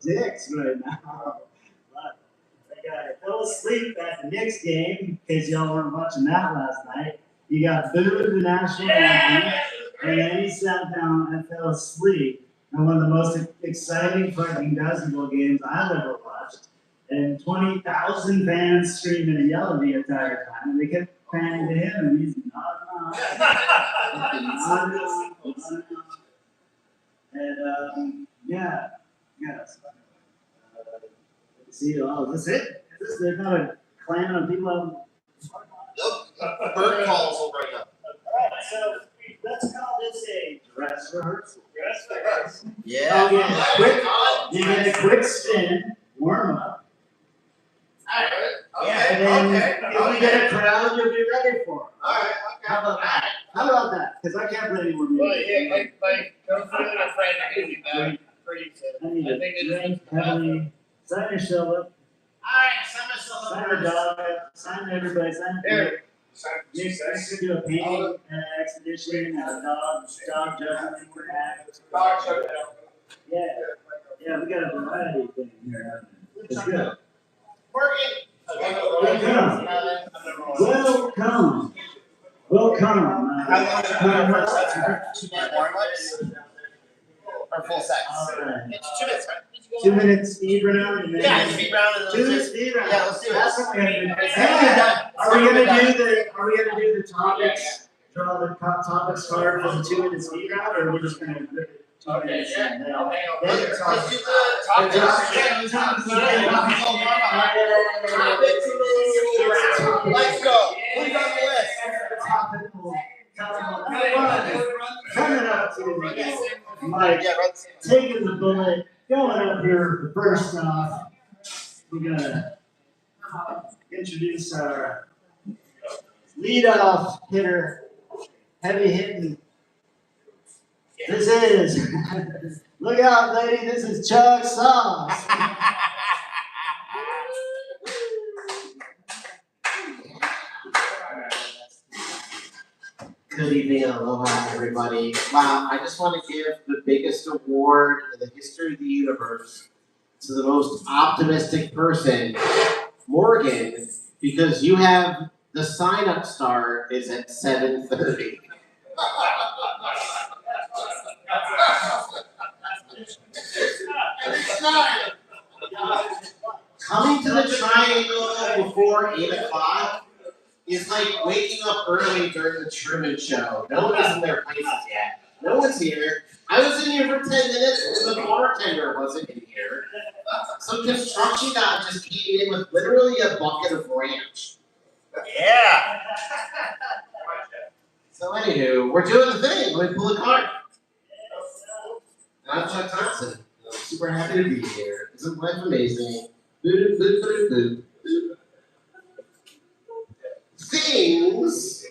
dicks right now. But I fell asleep at the Knicks game in case y'all weren't watching that last night. He got booed the national anthem, and then he sat down and fell asleep. And one of the most exciting fucking basketball games I've ever watched. And 20,000 fans screaming and yelling the entire time. And they kept panning to him, and he's nodding on. And see, oh, is this it? They're kind of clamming on people. Nope. Bird calls will bring up. All right, so let's call this a dress rehearsal. Yeah. You get a quick spin, warm up. Alright. And then if we get a crowd, you'll be ready for it. Alright. Okay. How about that? How about that? Because I can't play any more music. Well, yeah, like come through and afraid to do that. Pretty I need to drink heavily. Sign yourself up. Alright, sign myself up. Sign the dog up. Sign everybody. Sign Here. You should do a painting expedition and a dog judgment. Yeah, we got a variety of things here. It's good. Welcome. How long is it? 2 minute warm-ups? Or full sets? It's 2 minutes, right? 2 minutes speed round. And then Yeah, speed round and then 2 minutes speed round. Yeah, let's do it. That's what we're gonna do. Are we gonna do the topics? Draw the topics card for the 2 minute speed round, or are we just gonna rip it 2 minutes? And then Let's do the Let's go. Who's on the list? Coming up to Mike, taking the bullet, going up here for first off. We're gonna introduce our leadoff hitter, heavy hitting. This is, look out, lady, this is Chuck Sauce. Good evening, aloha, everybody. Wow, I just want to give the biggest award in the history of the universe to the most optimistic person, Morgan, because you have the sign-up start is at 7:30. Coming to the Triangle before 8 o'clock is like waking up early during the Truman Show. No one's in their places yet. No one's here. I was in here for 10 minutes and the bartender wasn't in here. Some construction guy just came in with literally a bucket of ranch. Yeah. So anywho, we're doing the thing. Let me pull a card. I'm Chuck Thompson. I'm super happy to be here. Isn't life amazing? Boop, boop, boop, boop, boop. Things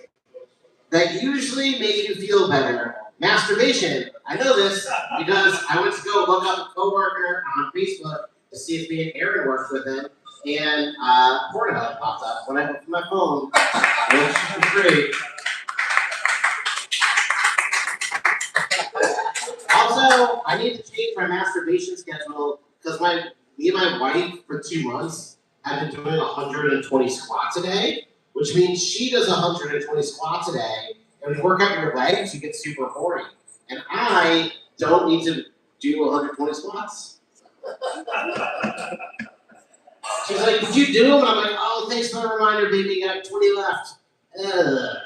that usually make you feel better. Masturbation. I know this because I went to go look up a coworker on Facebook to see if me and Aaron worked with him, and Pornhub popped up when I opened my phone, which was great. Also, I need to change my masturbation schedule because me and my wife for 2 months have been doing 120 squats a day, which means she does 120 squats a day, and when you work out your legs, you get super horny. And I don't need to do 120 squats. She's like, did you do them? And I'm like, oh, thanks for the reminder, baby. Got 20 left. Ugh.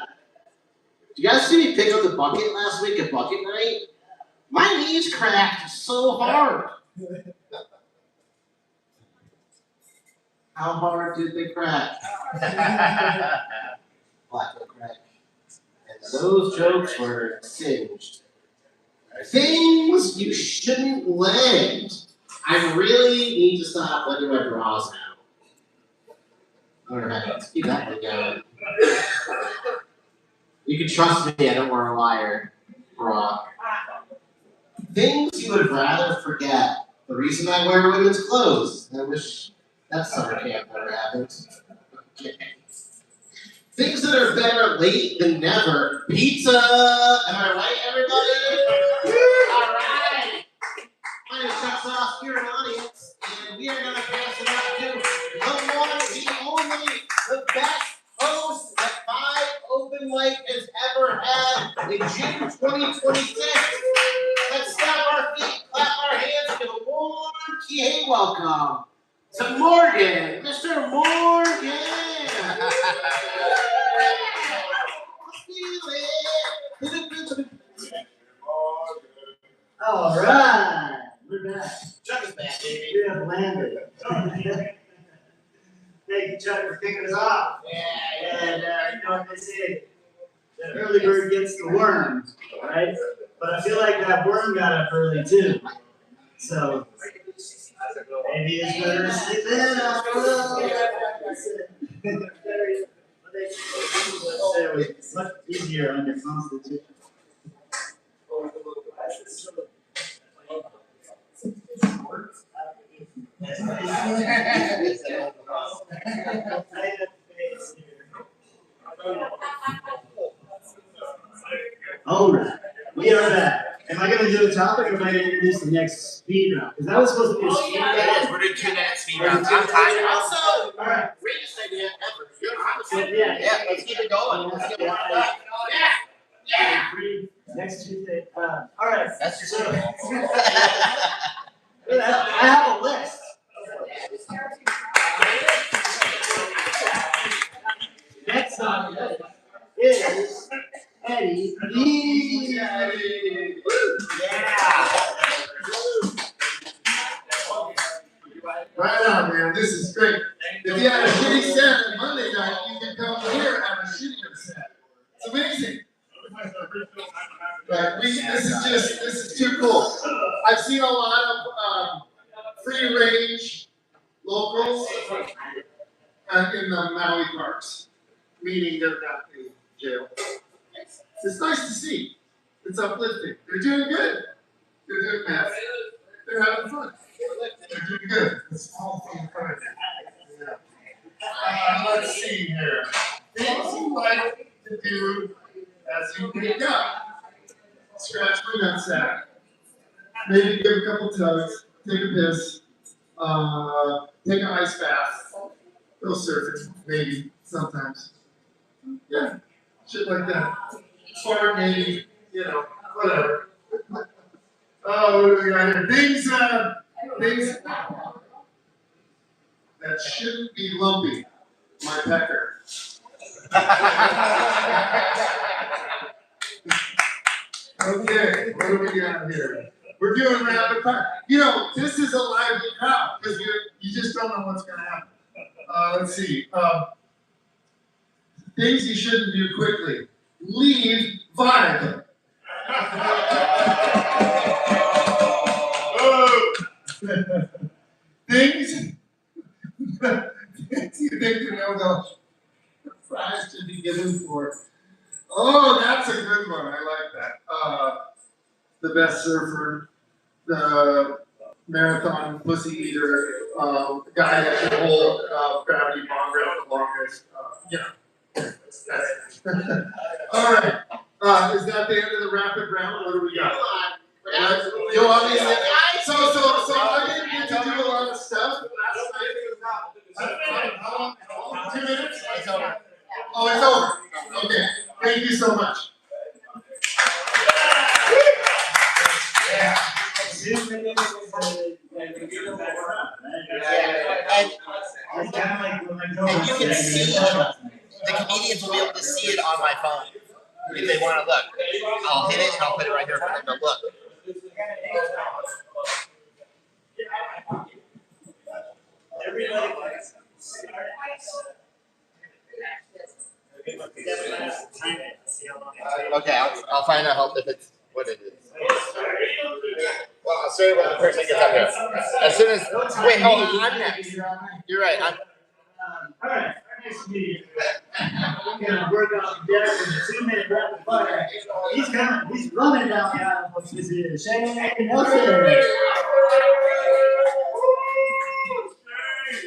Did you guys see me pick up the bucket last week at bucket night? My knees cracked so hard. How hard did they crack? Black crack. And those jokes were singed. Things you shouldn't lend. I really need to stop letting my bras out. Alright, let's keep that together. You can trust me, I don't wear a wire bra. Things you would rather forget. The reason I wear women's clothes. I wish that summer camp never happened. Okay. Things that are better late than never. Pizza! Am I right, everybody? Alright! My name is Chuck Sauce, here in the audience, and we are going to pass it out to the one, the only, the best host that 5 Open Mic has ever had in June 2026. Let's stamp our feet, clap our hands, and give a warm Kihei welcome to Morgan, Mr. Morgan. All right, we're back. Chuck is back, baby. We have landed. Thank you, Chuck, for kicking us off. Yeah. And you know what they say, the early bird gets the worm, right? But I feel like that worm got up early too. So maybe it's better to sleep in after a little. It's much easier on your constitution. All right, we are back. Am I going to do a topic or am I going to introduce the next speed round? Because that was supposed to be a speed round. It is. We're doing 2-minute speed rounds. I'm tired. Also, All right. greatest idea ever. Yeah, let's keep it going. Let's get one back. Next Tuesday. All right. That's your So, signal. I have a list. Next on the list is Eddie B. Yeah. Right on, man. This is great. If you had a shitty set on Monday night, you can come here and have a shittier set. It's amazing. But this is too cool. I've seen a lot of free range locals in the Maui parks, meaning they're not in jail. It's nice to see. It's uplifting. They're doing good. They're doing math. They're having fun. They're doing good. It's all from the front. Yeah. Let's see here. Things you like to do as you wake up. Scratch my nutsack. Maybe give a couple tugs. Take a piss. Take an ice bath. Go surfing. Maybe. Sometimes. Yeah. Shit like that. Fart maybe. You know. Whatever. Oh, what do we got here? Things that shouldn't be lumpy. My pecker. Okay, what do we got here? We're doing rapid fire. You know, this is a lively crowd because you just don't know what's going to happen. Let's see. Things you shouldn't do quickly. Leave vibe. Things you think you know the prize to be given for. Oh, that's a good one. I like that. The best surfer, the marathon pussy eater, the guy that can hold gravity bong grip the longest. All right. Is that the end of the rapid round? What do we got? You want me to? So I didn't get to do a lot of stuff. How long? 2 minutes? It's over. Oh, it's over. Okay. Thank you so much. Yeah. It's kind of like when I go And you can see the comedians will be able to see it on my phone if they want to look. I'll hit it and I'll put it right here for them to look. Okay, I'll find out if it's what it is. Well, I'll show you when the person gets up here. As soon as wait, I'm next. You're right. all right, our next meeting. We're gonna work out together in a 2-minute rapid fire. He's coming, he's running down the aisle. What's this here? Shane Nelson.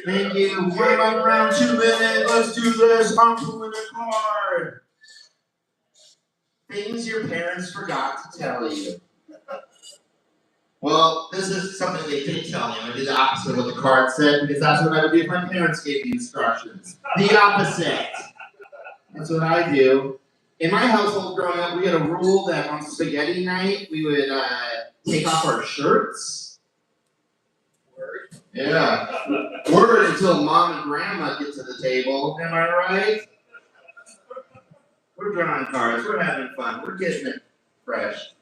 Thank you. Warm up round 2 minutes. Let's do this. I'm pulling a card. Things your parents forgot to tell you. Well, this is something they did tell me. I'm gonna do the opposite of what the card said because that's what I would do if my parents gave me instructions. The opposite. That's what I do. In my household growing up, we had a rule that on spaghetti night we would take off our shirts. Word. Yeah. Word until mom and grandma get to the table. Am I right? We're drawing cards. We're having fun. We're getting it fresh.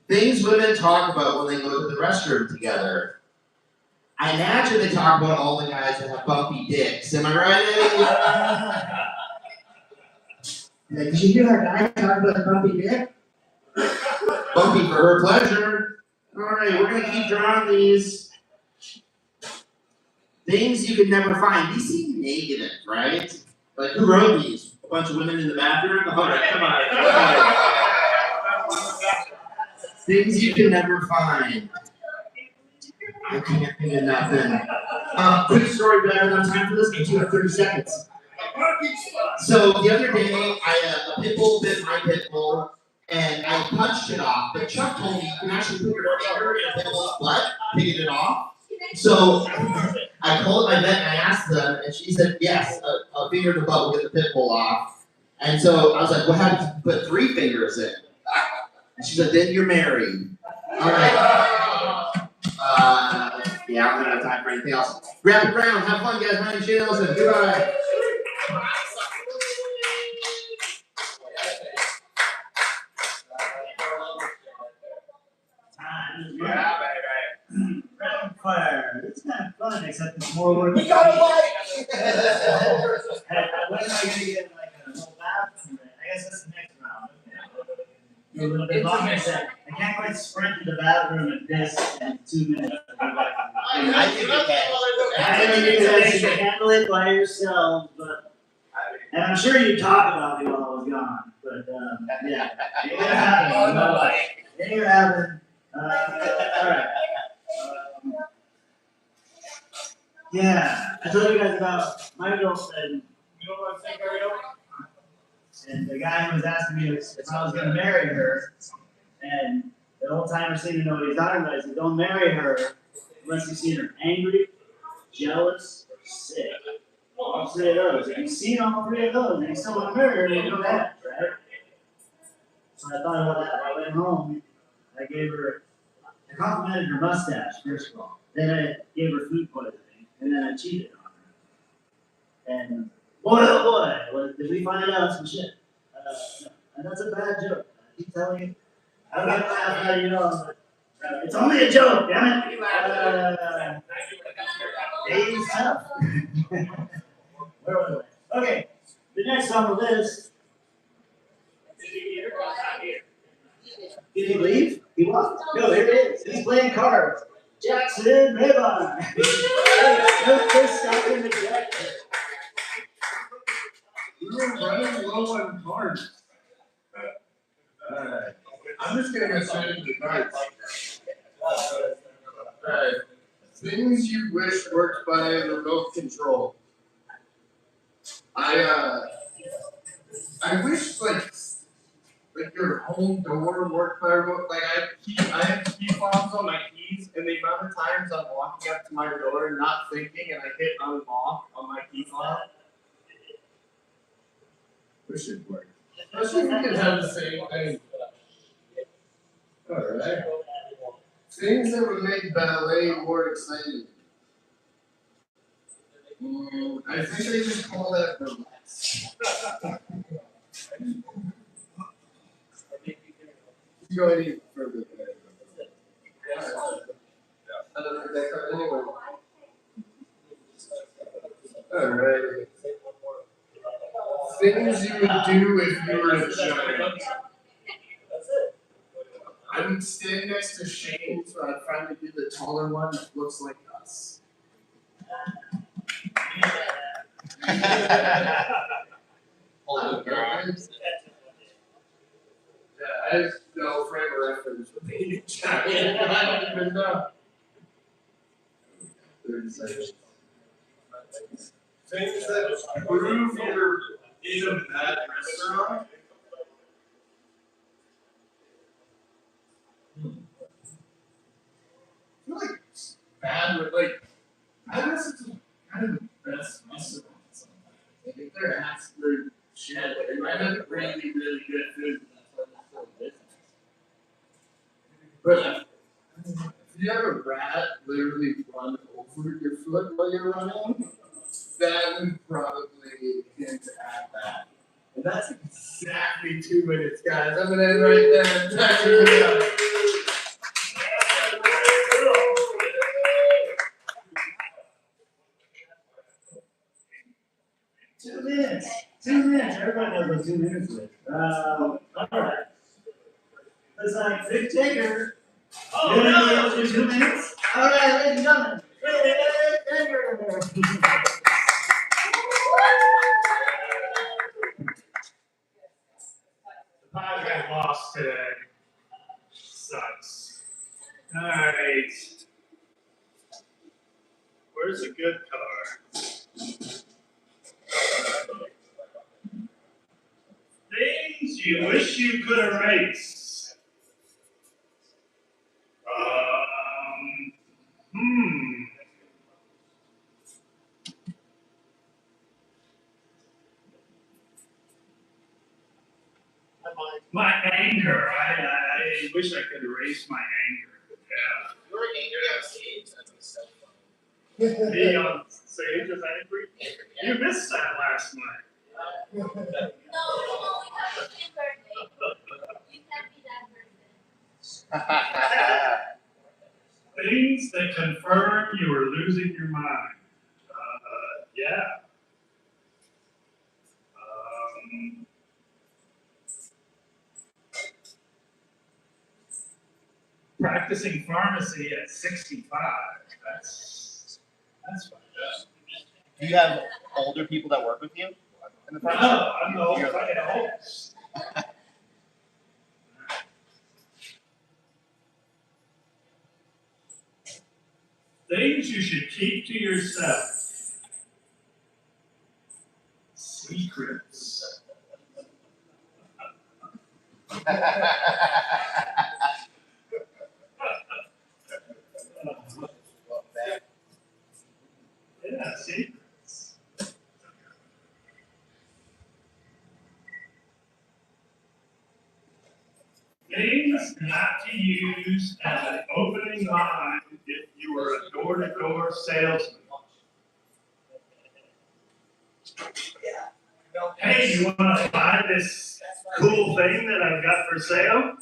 Things women talk about when they go to the restroom together. I imagine they talk about all the guys that have bumpy dicks. Am I right, Eddie? Did you hear that guy talk about a bumpy dick? Bumpy for her pleasure. Alright, we're gonna keep drawing these. Things you can never find. These seem negative, right? Like, who wrote these? A bunch of women in the bathroom? Alright, come on. Things you can never find. I can't think of nothing. Quick story, do I have enough time for this? I do have 30 seconds. So the other day, a pit bull bit my pit bull, and I punched it off. But Chuck told me you can actually put your finger in a pit bull's butt, picking it off. So I called my vet and I asked them, and she said, yes, a finger in the butt will get the pit bull off. And so I was like, well, how did you put 3 fingers in? And she said, then you're married. All right. Yeah, I don't have time for anything else. Grab the ground, have fun, guys. My name's Shane Ellison. Goodbye. Rapid fire. It's kind of fun, except it's more work. We got a light! When am I going to get like a little bathroom? I guess that's the next round. Do a little bit longer. I can't quite sprint to the bathroom and piss in 2 minutes. I think you can. I think you guys should handle it by yourself, but and I'm sure you talk about me while I was gone. But yeah, it ain't happening. No, it ain't happening. All right. Yeah, I told you guys about my girlfriend. You know what I'm saying, and the guy who was asking me if I was going to marry her, and the old timer seemed to know what he's talking about. He said, "Don't marry her unless you've seen her angry, jealous, or sick." All 3 of those. If you've seen all 3 of those, and you still want to marry her, then you go ahead, right? So I thought about that. I went home. I complimented her mustache first of all. Then I gave her food poisoning, and then I cheated on her. And boy, oh boy, did we find out some shit. And that's a bad joke. I keep telling you. I don't get laugh out of you know. It's only a joke, damn it. Dave's tough. Where was I? Okay, the next on the list. Did he leave? He walked. No, here it is. He's playing cards. Jackson Mayvon. They're stopping the Jack. We were running low on cards. Alright. I'm just gonna go straight into the cards. Alright. Things you wish worked by remote control. I wish like your home door worked by remote. Like I have key fobs on my keys, and the amount of times I'm walking up to my door not thinking, and I hit unlock on my key fob. Wish it worked. I wish we could have the same thing. Alright. Things that would make ballet more exciting. I think they just call that burlesque. You go any further. Anyway. Alright. Things you would do if you were a giant. I would stand next to Shane, so I'd finally be the taller one that looks like us. Hold Yeah, I have no frame of reference with being a giant. I don't even know. 30 seconds. Things that prove you're in a bad restaurant. would like. I listen to kind of the best muscle sometimes. Like if they're absolute shit, they might have really, really good food. That's why they're still business. But if you have a rat literally run over your foot while you're running, that would probably hint at that. And that's exactly 2 minutes, guys. I'm gonna end right there. Thank you. 2 minutes. 2 minutes. Everybody knows what 2 minutes is. All right. Looks like Big Taker. Oh, no! 2 minutes. All right, ladies and gentlemen. Big Taker. The Padres lost today. Sucks. All right. Where's a good card? Things you wish you could erase. My anger. I wish I could erase my anger. Yeah. You were angry on stage. That's so funny. Being on stage is angry. You missed that last night. No, we have the same birthday. You can't be that person. Things that confirm you are losing your mind. Yeah. Practicing pharmacy at 65. That's fucked up. Do you have older people that work with you in the pharmacy? No, I'm the old fucking host. Things you should keep to yourself. Secrets. Yeah, secrets. Things not to use as an opening line if you were a door-to-door salesman. Hey, you want to buy this cool thing that I've got for sale?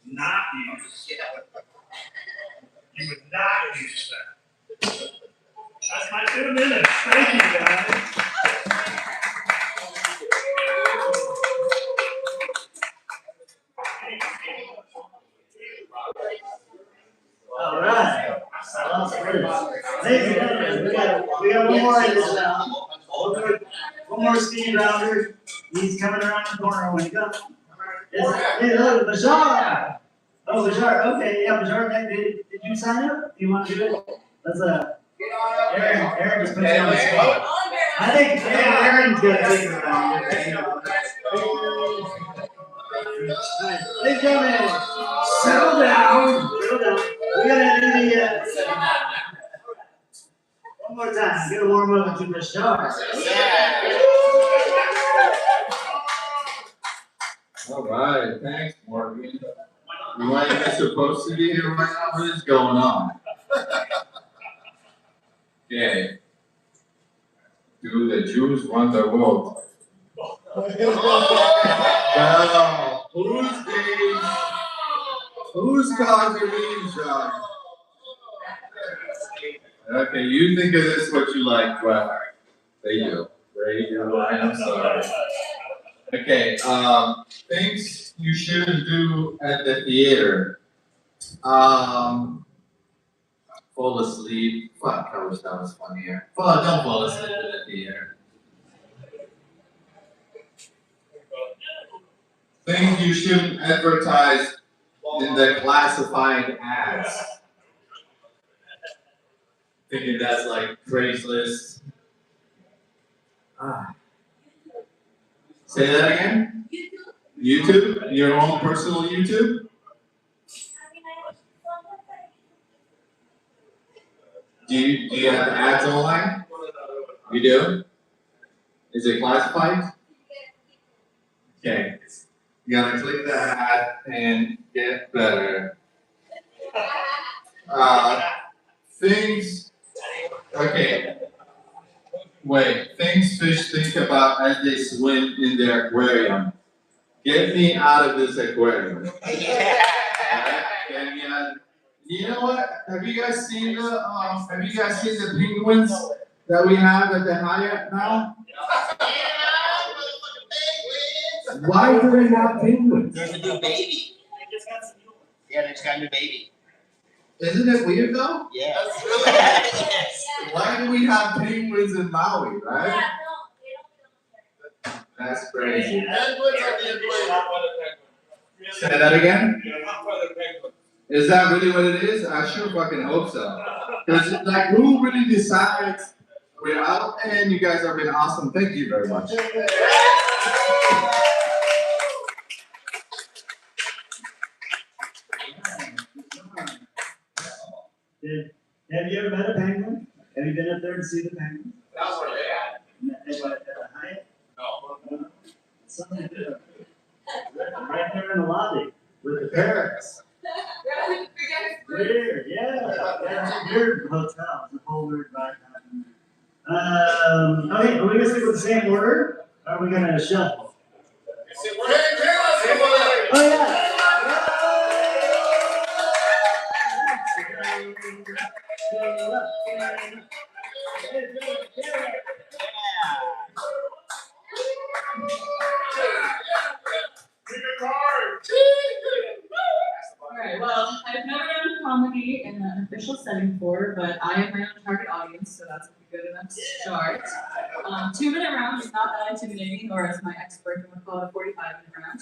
Not use. You would not use that. That's my 2 minutes. Thank you, guys. All right. Ladies and gentlemen, we got one more in this round. One more speed rounder. He's coming around the corner when he comes. Hey, look, Bashar. Oh, Bashar. Okay, yeah, Bashar. Did you sign up? Do you want to do it? Let's Aaron just put you on the spot. I think Aaron's gonna take it around. Ladies and gentlemen, settle down. Settle down. We gotta do the one more time. Get a warm up to Bashar. All right, thanks, Morgan. You might be supposed to be here right now. What is going on? Okay. Do the Jews run the world? Well, whose cars are these, John? Okay, you think of this what you like, but they do. I'm sorry. Okay, things you shouldn't do at the theater. Fall asleep. Fuck, I wish that was funnier. Don't fall asleep at the theater. Things you shouldn't advertise in the classified ads. Thinking that's like Craigslist. Say that again? YouTube? Your own personal YouTube? Do you have ads online? You do? Is it classified? Okay. You gotta click that ad and get better. Things. Okay. Wait. Things fish think about as they swim in their aquarium. Get me out of this aquarium. Alright? Get me out. You know what? Have you guys seen the penguins that we have at the Hyatt now? Why do they have penguins? There's a new baby. Yeah, they just got a new baby. Isn't it weird though? Yeah. That's really Yes. Why do we have penguins in Maui, right? Yeah, no, they don't. That's crazy. penguins are the equator. Say that again? Is that really what it is? I sure fucking hope so. Because like who really decides we're out and you guys have been awesome. Thank you very much. Have you ever met a penguin? Have you been up there to see the penguin? That's where they at. At the Hyatt? No. Something good. Right there in the lobby with the parrots. Weird, yeah. That's a weird hotel. It's a whole weird vibe. Okay, are we gonna stick with the same order? Or are we gonna shuffle? Oh yeah. Alright, well, I've never done comedy in an official setting before, but I am my own target audience, so that's a good enough start. 2-minute round is not that intimidating, or as my ex-boyfriend would call it, a 45-minute round.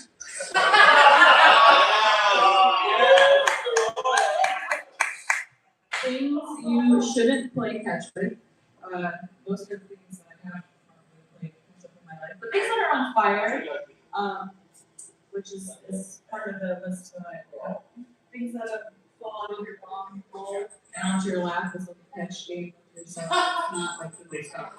Things you shouldn't play catch with. Most of the things that I have probably played catch up in my life, but things that are on fire, which is part of the list that I have. Things that have fallen on your long bowl and onto your lap is like a catch game with yourself. It's not like the stuff.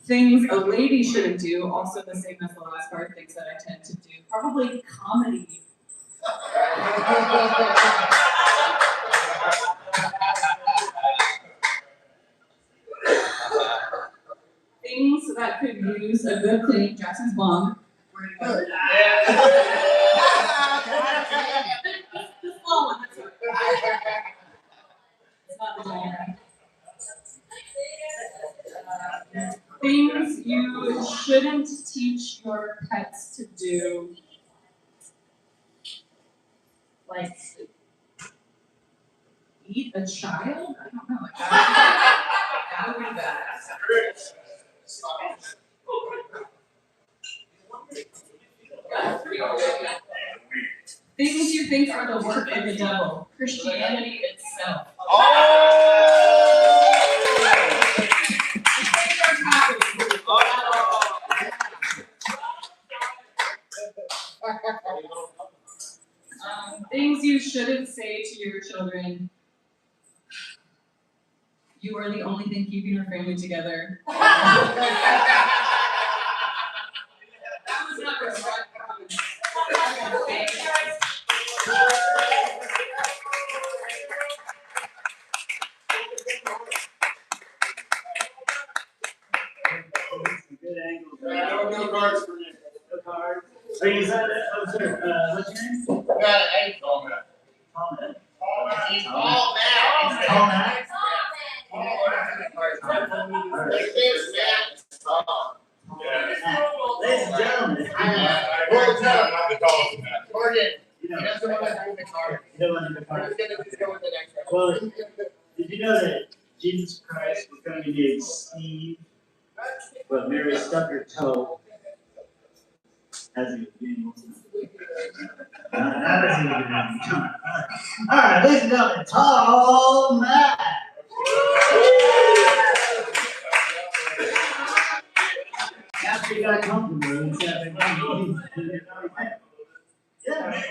Things a lady shouldn't do, also the same as the last part, things that I tend to do. Probably comedy. Things that could use a good clean Jackson's bomb. The small one, that's what. It's not the giant. Things you shouldn't teach your pets to do. Like eat a child? I don't know. Like that would be bad. Things you think are the work of the devil. Christianity itself. Things you shouldn't say to your children. You are the only thing keeping our family together. That was not a thank you guys. Good angles. No cards for me. No cards. Are you excited? Oh, sir. What's your name? Tall man. He's all mad. Tall man. Ladies and gentlemen, Morgan, you know, that's the one that's doing the card. you don't want to be part of it. Let's go with the next one. Well, did you know that Jesus Christ was going to be named Steve, but Mary stuck her toe as he was being born? That isn't even a come on. All right, ladies and gentlemen, Tall Matt. After you got comfortable, you said, yeah.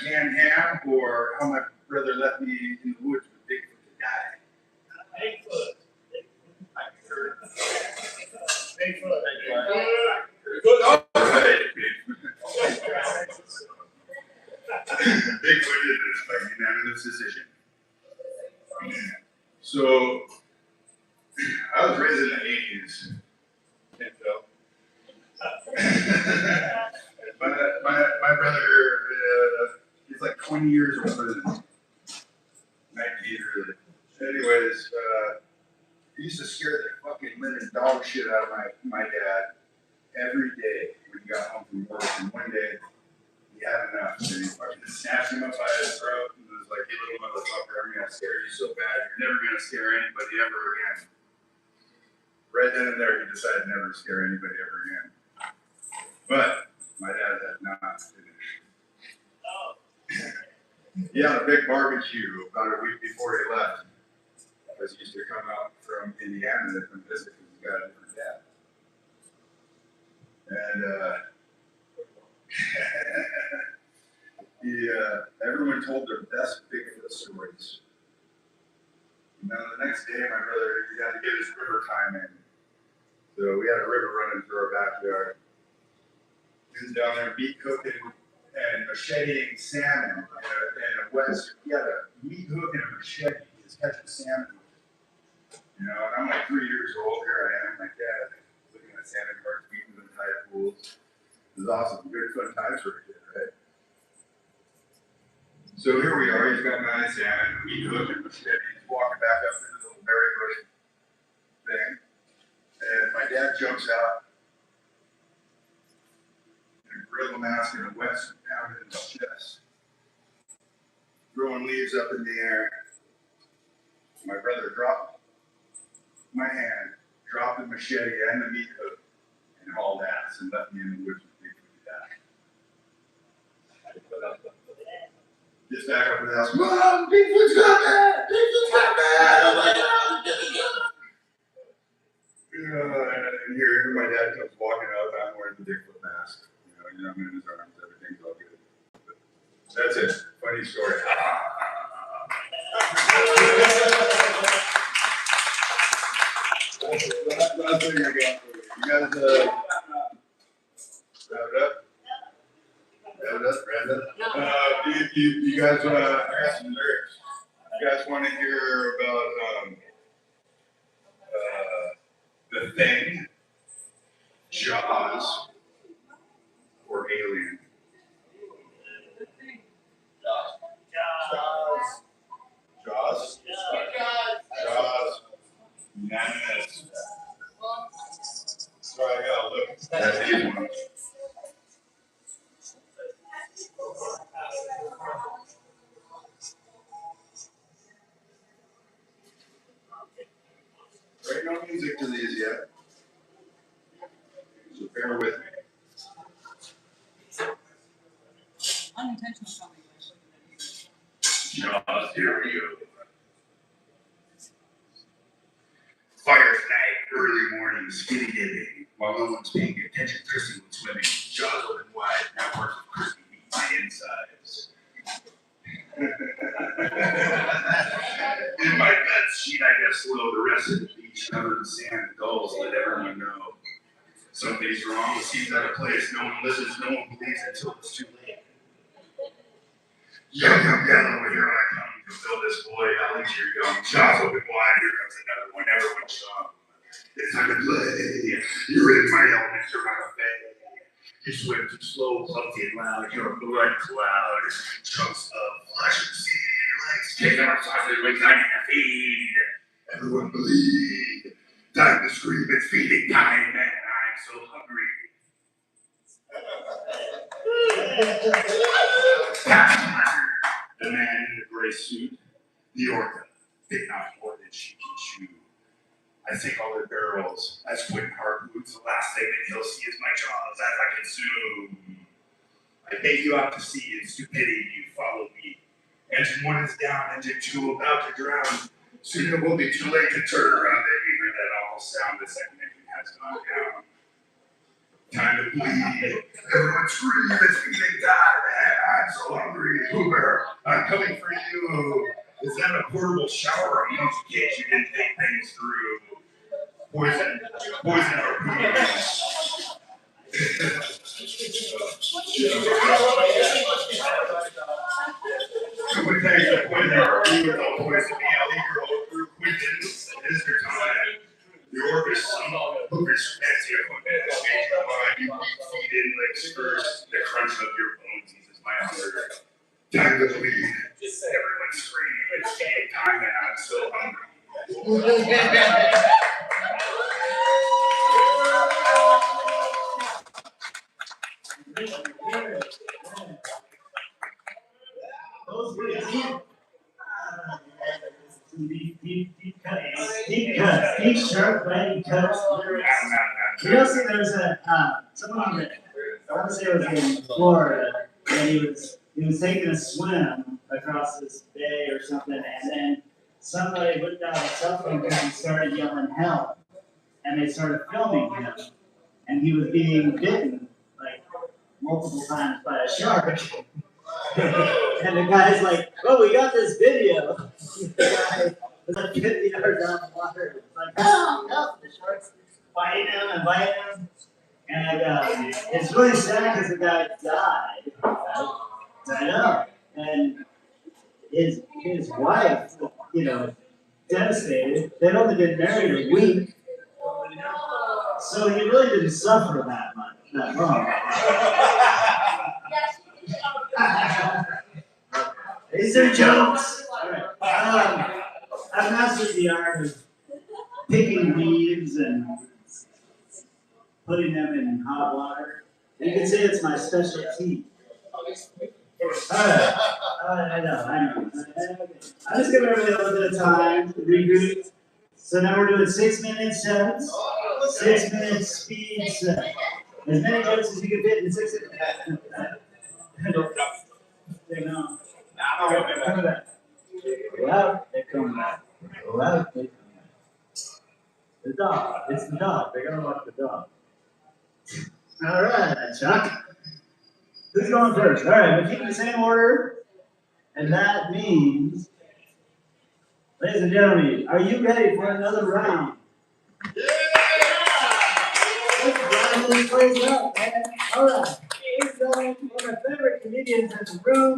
canned ham or how my brother left me in the woods with Bigfoot to die? Bigfoot. Bigfoot. All right. Bigfoot did this by unanimous decision. So, I was raised in the 80s. Can't tell. my brother, he's like 20 years older than me. 19 really. Anyways, he used to scare the fucking living dog shit out of my dad every day when he got home from work. And one day, he had enough. And he fucking snatched him up by his throat and was like, "You little motherfucker, I'm gonna scare you so bad, you're never gonna scare anybody ever again." Right then and there, he decided never to scare anybody ever again. But my dad had not finished. He had a big barbecue about a week before he left, because he used to come out from Indiana to come visit because he's got a different dad. And everyone told their best Bigfoot stories. Now the next day, my brother, he had to get his river time in. So we had a river running through our backyard. He was down there meat cooking and macheting salmon in a wet. He had a meat hook and a machete. He was catching salmon. You know, and I'm like 3 years old. Here I am, my dad, looking at salmon carts, beating them in tide pools. It was awesome. Good fun times for a kid, right? So here we are. He's got nice salmon, meat hook and machete. He's walking back up through the little berry bush thing. And my dad jumps out in a gorilla mask and a wetsuit pounded in his chest, throwing leaves up in the air. My brother dropped my hand, dropped the machete and the meat hook, and hauled ass and left me in the woods with Bigfoot to die. Just back up to the house. Mom, Bigfoot's coming! Bigfoot's coming! Oh my God! And here my dad comes walking up. I'm wearing the Bigfoot mask. You know, I'm in his arms. Everything's all good. But that's it. Funny story. Last thing I got for you. You guys, wrap it up? Wrap it up? You guys, I got some lyrics. You guys want to hear about The Thing, Jaws, or Alien? Jaws? Jaws. Unanimous. Sorry, I gotta look. That's the one. There ain't no music to these yet, so bear with me. Unintentional comedy. Jaws, here we go. Fire night, early morning, skinny dipping, while no one's paying attention, Kristen was swimming. Jaws open wide, now parts of crispy meat my insides. In my gut sheet, I guess slow. The rest of the beach covered in sand and gulls let everyone know. Something's wrong, it seems out of place. No one listens, no one believes until it's too late. Yum, yum, yum, here I come to fill this void. I'll let you go. Jaws open wide, here comes another one. Everyone's sung. It's time to play. You're in my element, you're my buffet. You swim too slow, puffy and loud. You're a blood cloud. Chunks of flesh and seed. Legs taking our sausage wings. I need to feed. Everyone bleed. Time to scream. It's feeding time, man. I'm so hungry. The man in the gray suit. The orca. Big enough more than she can chew. I take all their barrels. I squint harpoons. The last thing that you'll see is my jaws as I consume. I take you out to sea in stupidity. You follow me. Engine 1 is down. Engine 2 about to drown. Soon it will be too late to turn around. Then you hear that awful sound. The second engine has gone down. Time to bleed. Everyone scream. It's feeling time, man. I'm I'm so hungry, Hoover. I'm coming for you. Is that a portable shower I used to get you to think things through? Poison or booze? Quick thanks to poison or booze, don't poison me. I'll leave your whole crew Quentin. It is your time. The Orvis, Hoover's fancy equipment has made your mind. You feed in licks first. The crunch of your bones eases my hunger. Time to bleed. Everyone's screaming. It's game time and I'm so hungry. Those were deep cuts, deep sharp biting cuts. You know, see, there's someone on the, I want to say it was in Florida, and he was taking a swim across this bay or something, and then somebody whipped out a cell phone and started yelling help, and they started filming him, and he was being bitten like multiple times by a shark. And the guy's like, "Oh, we got this video." The guy was like 50 yards down the water. It's like, "Oh, help!" The shark's biting him and biting him. And it's really sad because the guy died. Died up. And his wife, you know, devastated. They'd only been married a week. So he really didn't suffer that much, that long. These are jokes. Right. I've mastered the art of picking leaves and putting them in hot water. You can say it's my specialty. Alright. I know. I'm just giving everybody a little bit of time to regroup. So now we're doing 6 minute sets, 6 minute speed set. As many jokes as you can fit in 6 minutes. They know. They're coming back. Go out, they're coming back. Go out, they're coming back. The dog. It's the dog. They're gonna walk the dog. All right, Chuck. Who's going first? All right, we're keeping the same order, and that means, ladies and gentlemen, are you ready for another round? Yeah! Let's round this place up, man. All right. Here's going one of my favorite comedians in the room,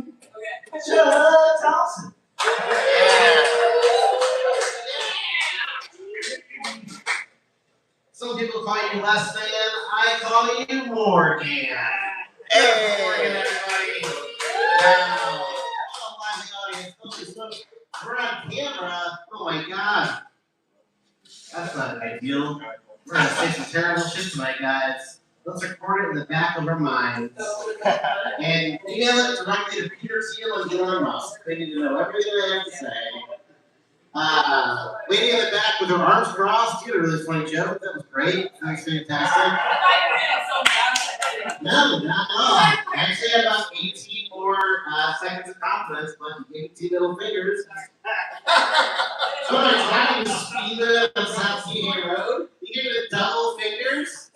Chuck Thompson. Some people call you less than, I call you Morgan. Hey, Morgan, everybody. Wow. Oh, live audience. Focus, focus. We're on camera. Oh my God. That's not ideal. We're gonna say some terrible shit tonight, guys. Let's record it in the back of our minds. And email it directly to Peter Thiel and Elon Musk. They need to know everything I have to say. Lady in the back with her arms crossed, you had a really funny joke. That was great. That was fantastic. No, not all. Actually, I had about 18 more seconds of confidence, but you gave me 2 middle fingers. So when I tried to speed it on South Sea Road, you gave me the double fingers.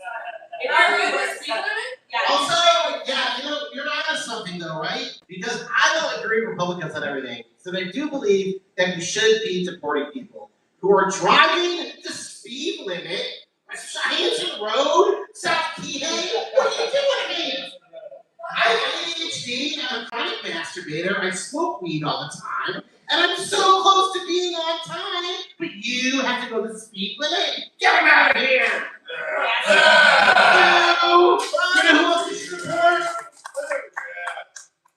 Also, yeah, you know, you're onto something though, right? Because I don't agree with Republicans on everything. So they do believe that we should be deporting people who are driving the speed limit on Cheyenne Road, South Key. What are you doing here? I have ADHD, I'm a chronic masturbator, I smoke weed all the time, and I'm so close to being on time, but you have to go the speed limit? Get him out of here! No! You know who else you should report?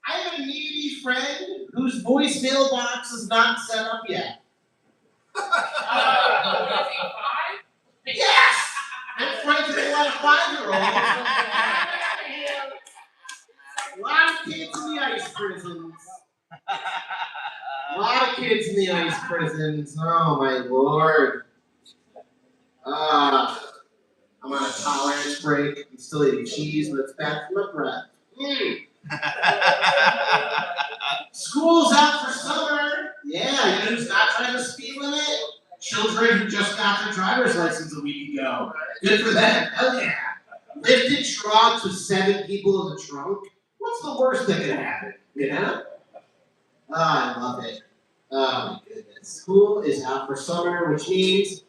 I have a needy friend whose voicemail box is not set up yet. Yes! I'm friends with a lot of 5-year-olds. A lot of kids in the ICE prisons. A lot of kids in the ICE prisons. Oh my lord. I'm on a tolerance break. I'm still eating cheese, but it's bad for my breath. School's out for summer. Yeah, you know who's not trying to speed limit? Children who just got their driver's license a week ago. Good for them. Hell yeah. Lifted trucks with 7 people in the trunk. What's the worst that could happen? Yeah? Oh, I love it. Oh my goodness. School is out for summer, which means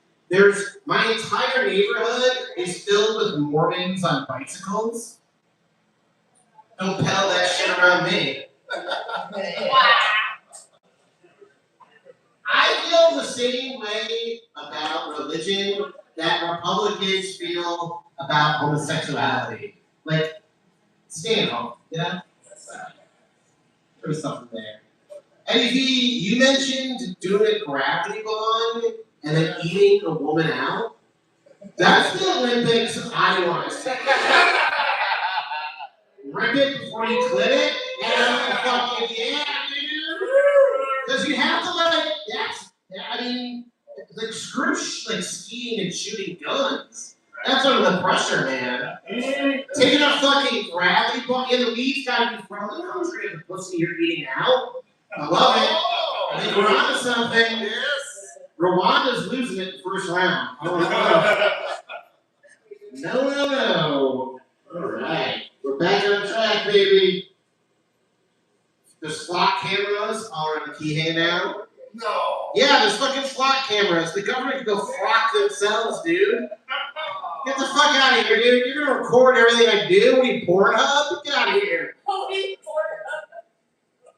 my entire neighborhood is filled with Mormons on bicycles. Don't pedal that shit around me. I feel the same way about religion that Republicans feel about homosexuality. Like, stay at home, you know? There's something there. Eddie V, you mentioned doing a gravity bond and then eating a woman out. That's the Olympics I want to see. Rip it before you clit it, and I'm fucking yeah, dude. Because you have to like screw like skiing and shooting guns. That's under the pressure, man. Taking a fucking gravity ball, the weed's gotta be from the country of the pussy you're eating out. I love it. I think we're onto something. Yes. Rwanda's losing it first round. No. All right. We're back on track, baby. There's SWAT cameras all around Kihei now. No. Yeah, there's fucking SWAT cameras. The government can go flock themselves, dude. Get the fuck out of here, dude. You're gonna record everything I do? What are you, Pornhub? Get out of here.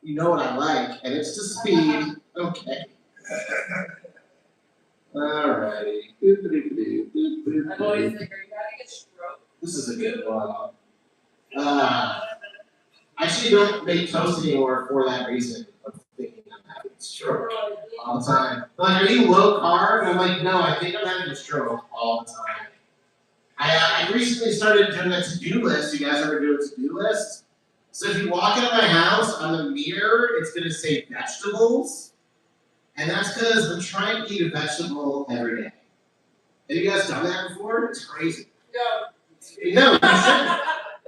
You know what I like, and it's to speed. Okay. Alrighty. I've always like, are you having a stroke? This is a good one. I actually don't make toast anymore for that reason. I'm thinking I'm having a stroke all the time. Like, are you low carb? I'm like, no, I think I'm having a stroke all the time. I recently started doing a to-do list. You guys ever do a to-do list? So if you walk into my house, on the mirror, it's going to say vegetables. And that's because I'm trying to eat a vegetable every day. Have you guys done that before? It's crazy. No, you shouldn't.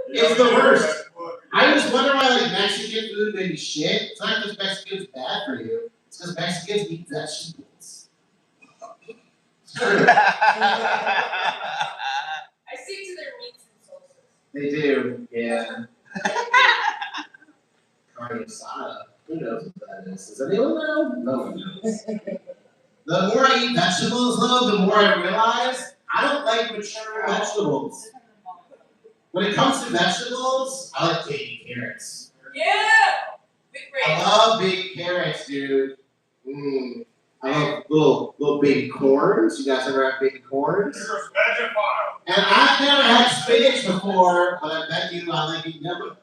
It's the worst. I just wonder why like Mexican food may be shit. It's not because Mexican's bad for you. It's because Mexicans eat vegetables. It's true. I stick to their meats and sauces. They do, yeah. Carne asada. Who knows what that is? Does anyone know? No one knows. The more I eat vegetables, though, the more I realize I don't like mature vegetables. When it comes to vegetables, I like baby carrots. Yeah! Big I love baby carrots, dude. I love little baby corns. You guys ever have baby corns? You're a vegophile. And I've never had spinach before, but I bet you I like it never.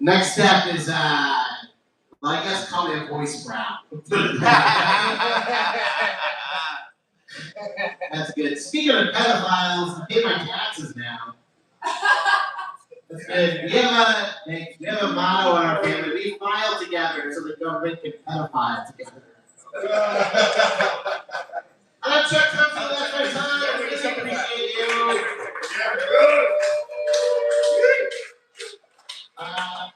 Next step is, I guess call me a boy sprout. That's good. Speaking of pedophiles, I pay my taxes now. That's good. We have a motto in our family. We file together so the government can pedophile together. I'm Chuck Thompson. That's my son. I really appreciate you.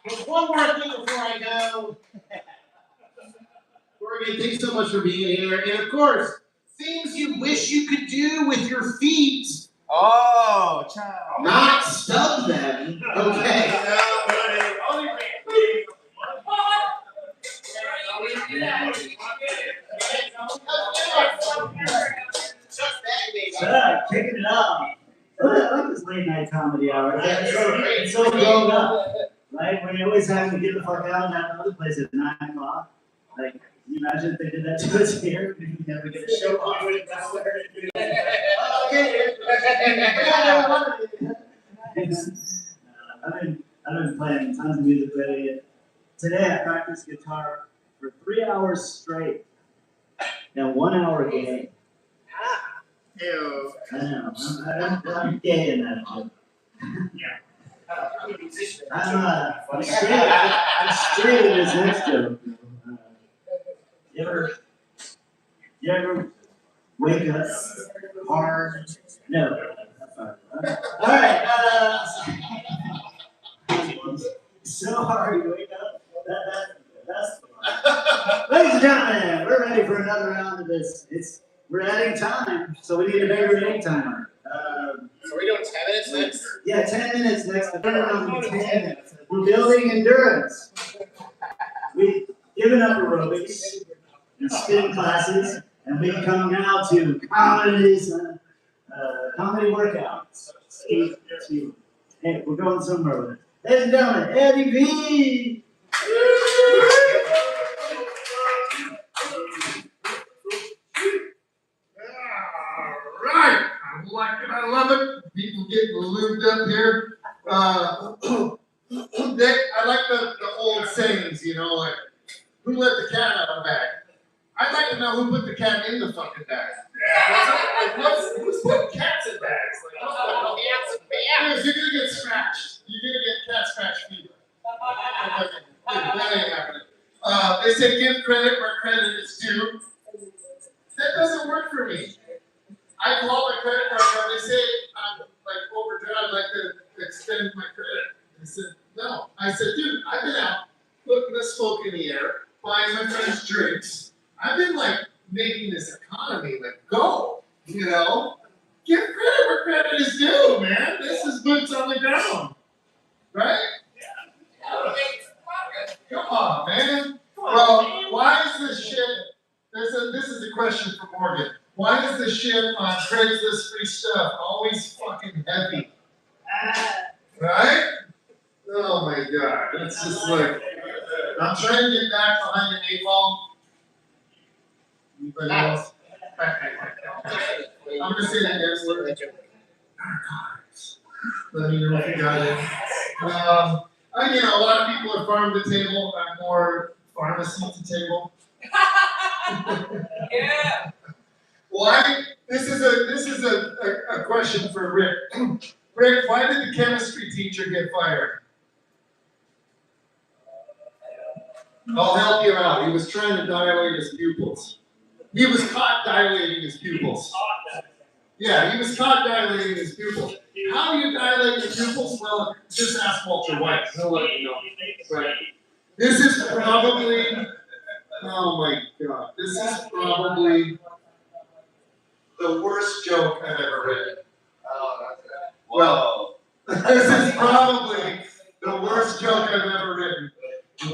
There's one more thing before I go. Morgan, thanks so much for being here. And of course, things you wish you could do with your feet. Oh, child. Not stub them. Okay. So, kicking it off. I like this late night comedy hour. It's so grown up, right? When you always have to get the fuck out and have another place at 9 o'clock. Like, can you imagine if they did that to us here? We would never get a show off. I've been playing tons of music lately. Today I practiced guitar for 3 hours straight. Now 1 hour a game. Ew. I know. I'm gay in that shit. I'm straight in this next joke. You ever wake up hard? No. All right. So hard you wake up. That's fun. Ladies and gentlemen, we're ready for another round of this. We're adding time, so we need a bigger game timer. Are we doing 10 minutes next. Yeah, 10 minutes next, but turn it on to 10 minutes. We're building endurance. We've given up aerobics and spin classes, and we come now to comedy workouts. Hey, we're going somewhere with it. Ladies and gentlemen, Eddie V. Alright, I like it, I love it. People getting lubed up here. I like the old sayings, you know, like, who let the cat out of the bag? I'd like to know who put the cat in the fucking bag. Who's putting cats in bags? Like, what the hell? Because you're gonna get scratched. You're gonna get cat scratch fever. That ain't happening. They say give credit where credit is due. That doesn't work for me. I call my credit card and they say I'm like overdrawn, I'd like to extend my credit. I said, no. I said, dude, I've been out putting the smoke in the air, buying my friends drinks. I've been like making this economy like go, you know? Give credit where credit is due, man. This is boots on the ground. Right? Come on, man. Well, why is this shit? This is a question for Morgan. Why is the shit on Craigslist free stuff always fucking heavy? Right? Oh my god. It's just like, I'm trying to get back behind the 8 ball. Anybody else? I'm gonna say that next word. Narcotics. Let me know if you got it. You know, a lot of people are farm to table. I'm more pharmacy to table. Yeah. Why? This is a question for Rick. Rick, why did the chemistry teacher get fired? I'll help you out. He was trying to dilate his pupils. He was caught dilating his pupils. Yeah, he was caught dilating his pupils. How do you dilate your pupils? Well, just ask Walter White. He'll let you know. Right. This is probably, oh my god, this is probably the worst joke I've ever written. Well, this is probably the worst joke I've ever written.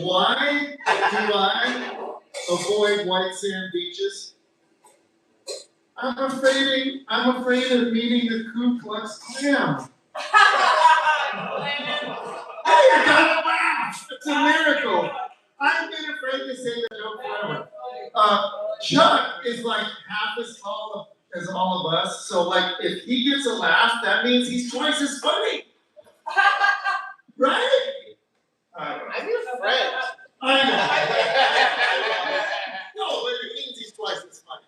Why do I avoid white sand beaches? I'm afraid of meeting the Ku Klux Klan. Hey, I got a laugh! It's a miracle. I've been afraid to say the joke forever. Chuck is like half as tall as all of us, so like if he gets a laugh, that means he's twice as funny. Right? I'm your friend. I know. No, but it means he's twice as funny.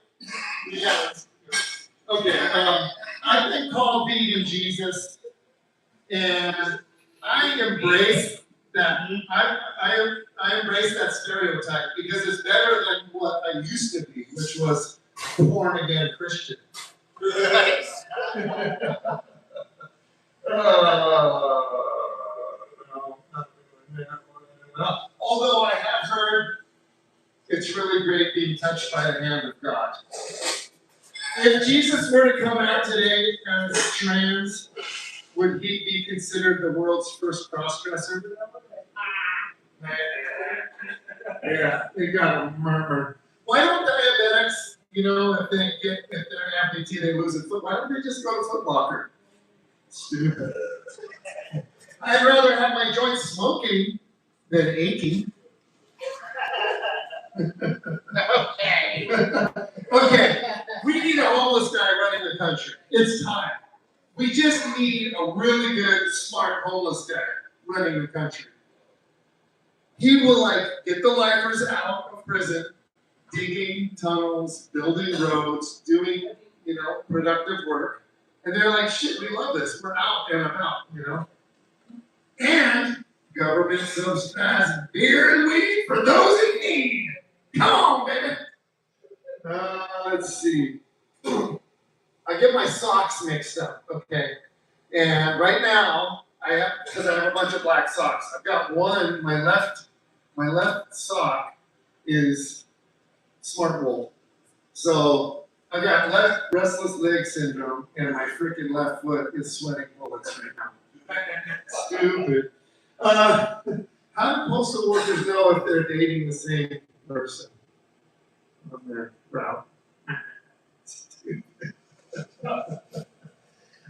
Yeah. Okay. I've been called vegan Jesus, and I embrace that. I embrace that stereotype because it's better than what I used to be, which was born again Christian. Nice. Although I have heard it's really great being touched by the hand of God. If Jesus were to come out today as trans, would he be considered the world's first crossdresser? Yeah, they got a murmur. Why don't diabetics, you know, if they're amputee, they lose a foot, why don't they just go to Foot Locker? Stupid. I'd rather have my joints smoking than aching. Okay. Okay, we need a homeless guy running the country. It's time. We just need a really good, smart homeless guy running the country. He will like get the lifers out of prison, digging tunnels, building roads, doing, you know, productive work. And they're like, shit, we love this. We're out and about, you know. And government subsidized beer and weed for those in need. Come on, baby. Let's see. I get my socks mixed up, okay? And right now, because I have a bunch of black socks. I've got one, my left sock is smart wool. So I got restless leg syndrome, and my freaking left foot is sweating bullets right now. Stupid. How do postal workers know if they're dating the same person on their route?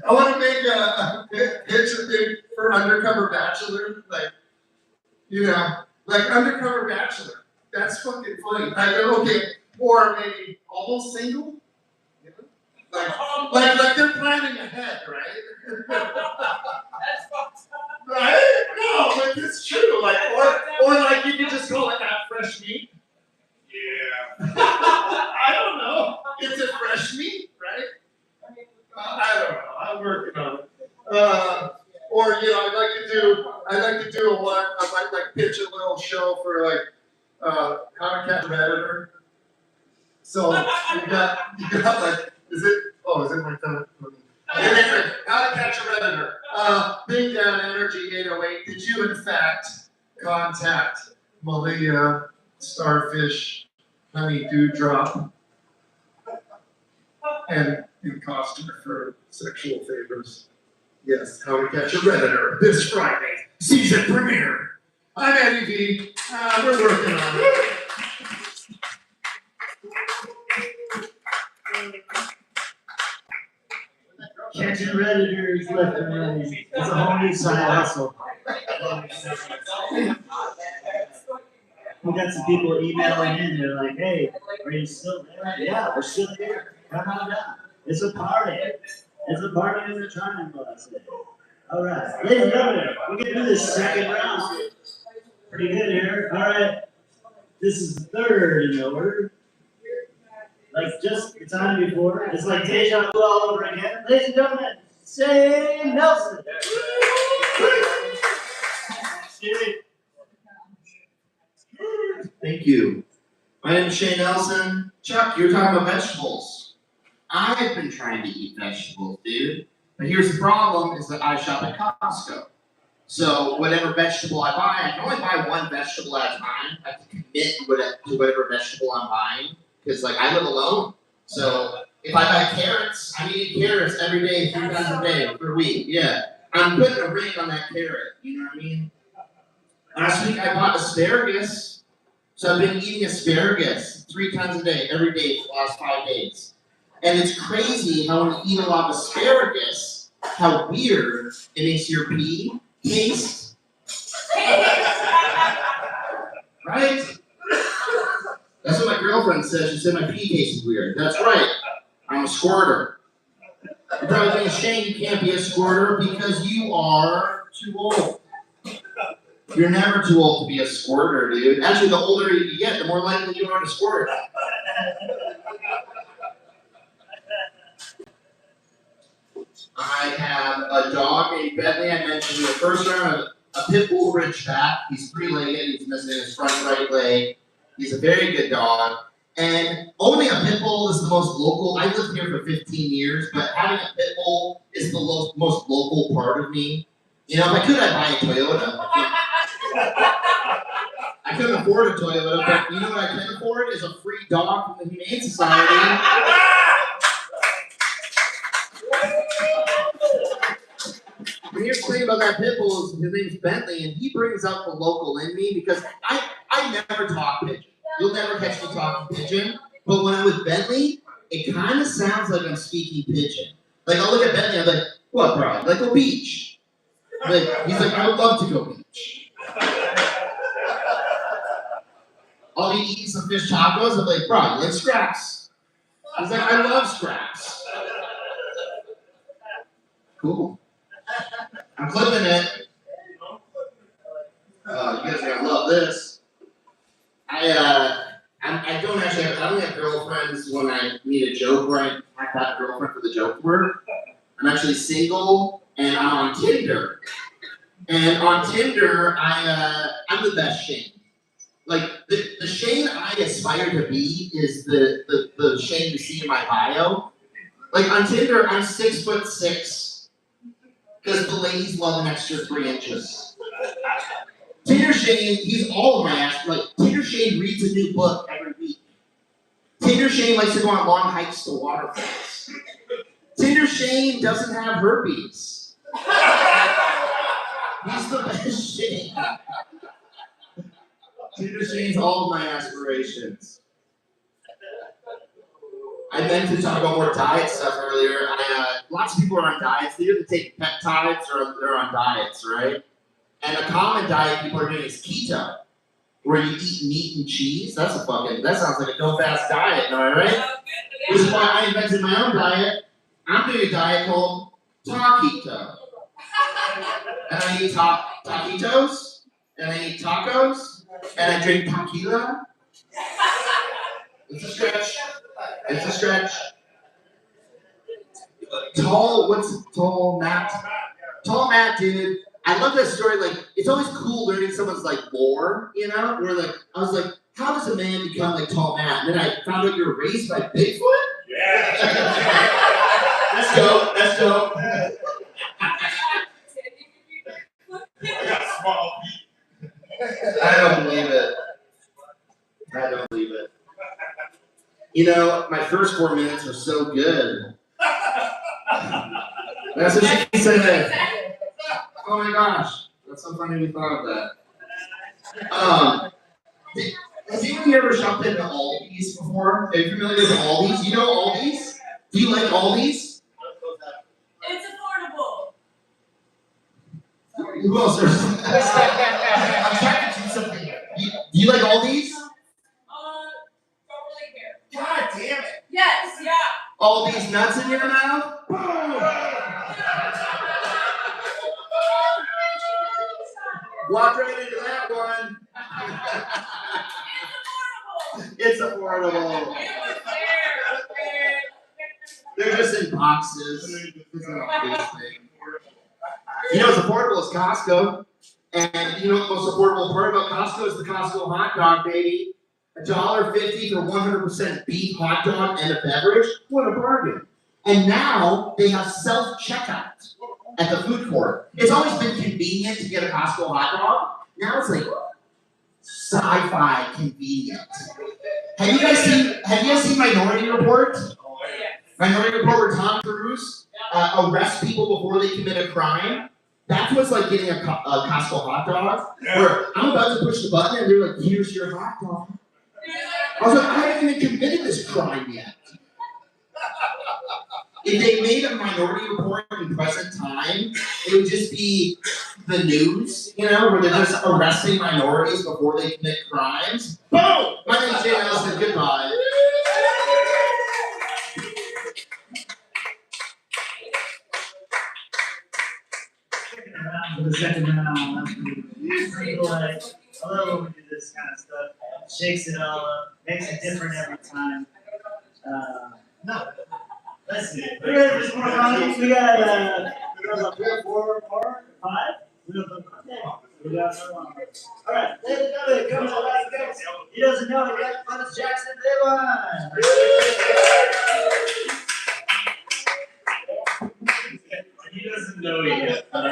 I want to make a picture thing for Undercover Bachelor, like Undercover Bachelor. That's fucking funny. Okay, or maybe Almost Single. Like they're planning ahead, right? That's fucked up. Right? No, but it's true. Or like you could just call it that fresh meat. Yeah. I don't know. It's a fresh meat, right? I don't know. I'm working on it. Or I'd like to do a one. I might pitch a little show for how to catch a predator. So you got is it my turn? Anyway, how to catch a predator. Big Down Energy 808. Did you in fact contact Malia, Starfish, Honey Dewdrop, and cost her for sexual favors? Yes, How to Catch a Predator this Friday, season premiere. I'm Eddie V. We're working on it. Catching predators left and right. It's a whole new side hustle. We got some people emailing in. They're like, "Hey, are you still there?" Yeah, we're still here. Come on down. It's a party. It's a party in the triangle. I said. All right, ladies and gentlemen, we can do this second round. Pretty good here. All right, this is the third in the order. Like just the time before. It's like deja vu all over again. Ladies and gentlemen, Shane Nelson. Thank you. My name is Shane Nelson. Chuck, you're talking about vegetables. I've been trying to eat vegetables, dude. But here's the problem, is that I shop at Costco. So whatever vegetable I buy, I can only buy one vegetable at a time. I have to commit to whatever vegetable I'm buying. Because I live alone. So if I buy carrots, I'm eating carrots every day, 3 times a day, for a week. Yeah. I'm putting a ring on that carrot. You know what I mean? Last week I bought asparagus. So I've been eating asparagus 3 times a day, every day for the last 5 days. And it's crazy how when you eat a lot of asparagus, how weird it makes your pee taste. Right? That's what my girlfriend said. She said my pee tastes weird. That's right. I'm a squirter. You're probably thinking, Shane, you can't be a squirter because you are too old. You're never too old to be a squirter, dude. Actually, the older you get, the more likely you are to squirt. I have a dog named Bentley. I mentioned in the first round, a pit bull Ridgeback. He's 3-legged. He's missing his front right leg. He's a very good dog. And owning a pit bull is the most local. I lived here for 15 years, but having a pit bull is the most local part of me. You know, if I could, I'd buy a Toyota. I couldn't afford a Toyota, but you know what I can afford is a free dog from the Humane Society. And here's the thing about that pit bull is his name's Bentley, and he brings out the local in me because I never talk pigeon. You'll never catch me talking pigeon. But when I'm with Bentley, it kind of sounds like I'm speaking pigeon. Like I'll look at Bentley, I'm like, "What, bro? Like go beach." Like he's like, "I would love to go beach." I'll be eating some fish tacos. I'm like, "Bro, you like scraps?" He's like, "I love scraps." Cool. I'm clipping it. You guys are gonna love this. I don't have girlfriends when I need a joke where I have to have a girlfriend for the joke word. I'm actually single and I'm on Tinder. And on Tinder, I'm the best Shane. Like the Shane I aspire to be is the Shane you see in my bio. Like on Tinder, I'm 6'6". Because the ladies love an extra 3 inches. Tinder Shane, he's all of my ass. Like, Tinder Shane reads a new book every week. Tinder Tinder Shane likes to go on long hikes to waterfalls. Tinder Shane doesn't have herpes. He's the best Shane. Tinder Shane's all of my aspirations. I meant to talk about more diet stuff earlier. Lots of people are on diets. They either take peptides or they're on diets, right? And a common diet people are doing is keto, where you eat meat and cheese. That sounds like a no fast diet, am I right? Which is why I invented my own diet. I'm doing a diet called Taquito. And I eat taquitos, and I eat tacos, and I drink tequila. It's a stretch. It's a stretch. Tall Matt, dude. I love that story. Like, it's always cool learning someone's like lore, you know? Where like, I was like, how does a man become like Tall Matt? And then I found out you were raised by Bigfoot? Yeah. That's dope. That's dope. I got small feet. I don't believe it. You know, my first 4 minutes were so good. That's what she said. Oh my gosh. That's so funny we thought of that. Has anyone ever shopped at Aldi's before? Are you familiar with Aldi's? You know Aldi's? Do you like Aldi's? It's affordable. Who else? I'm trying to do something here. Do you like Aldi's? Don't really care. God damn it. Yes, yeah. Aldi's nuts in your mouth? Boom! Walk right into that one. It's affordable. They're just in boxes. It's not a big thing. You know what's affordable is Costco. And you know what the most affordable part about Costco is the Costco hot dog, baby. $1.50 for 100% beef hot dog and a beverage. What a bargain. And now they have self-checkout at the food court. It's always been convenient to get a Costco hot dog. Now it's like sci-fi convenient. Have you guys seen Minority Report? Minority Report where Tom Cruise arrests people before they commit a crime? That's what's like getting a Costco hot dog. Where I'm about to push the button and they're like, here's your hot dog. I was like, I haven't even committed this crime yet. If they made a Minority Report in present time, it would just be the news, you know, where they're just arresting minorities before they commit crimes. Boom! My name's Jay Nelson. Goodbye. For the second round, that's pretty good. I love when we do this kind of stuff. Shakes it all up, makes it different every time. No. Let's see. We got just more comments. We got 4, 5. We got another one. All right, ladies and gentlemen, coming to the last guys. He doesn't know it yet, but it's Jackson Devon. He doesn't know it yet. But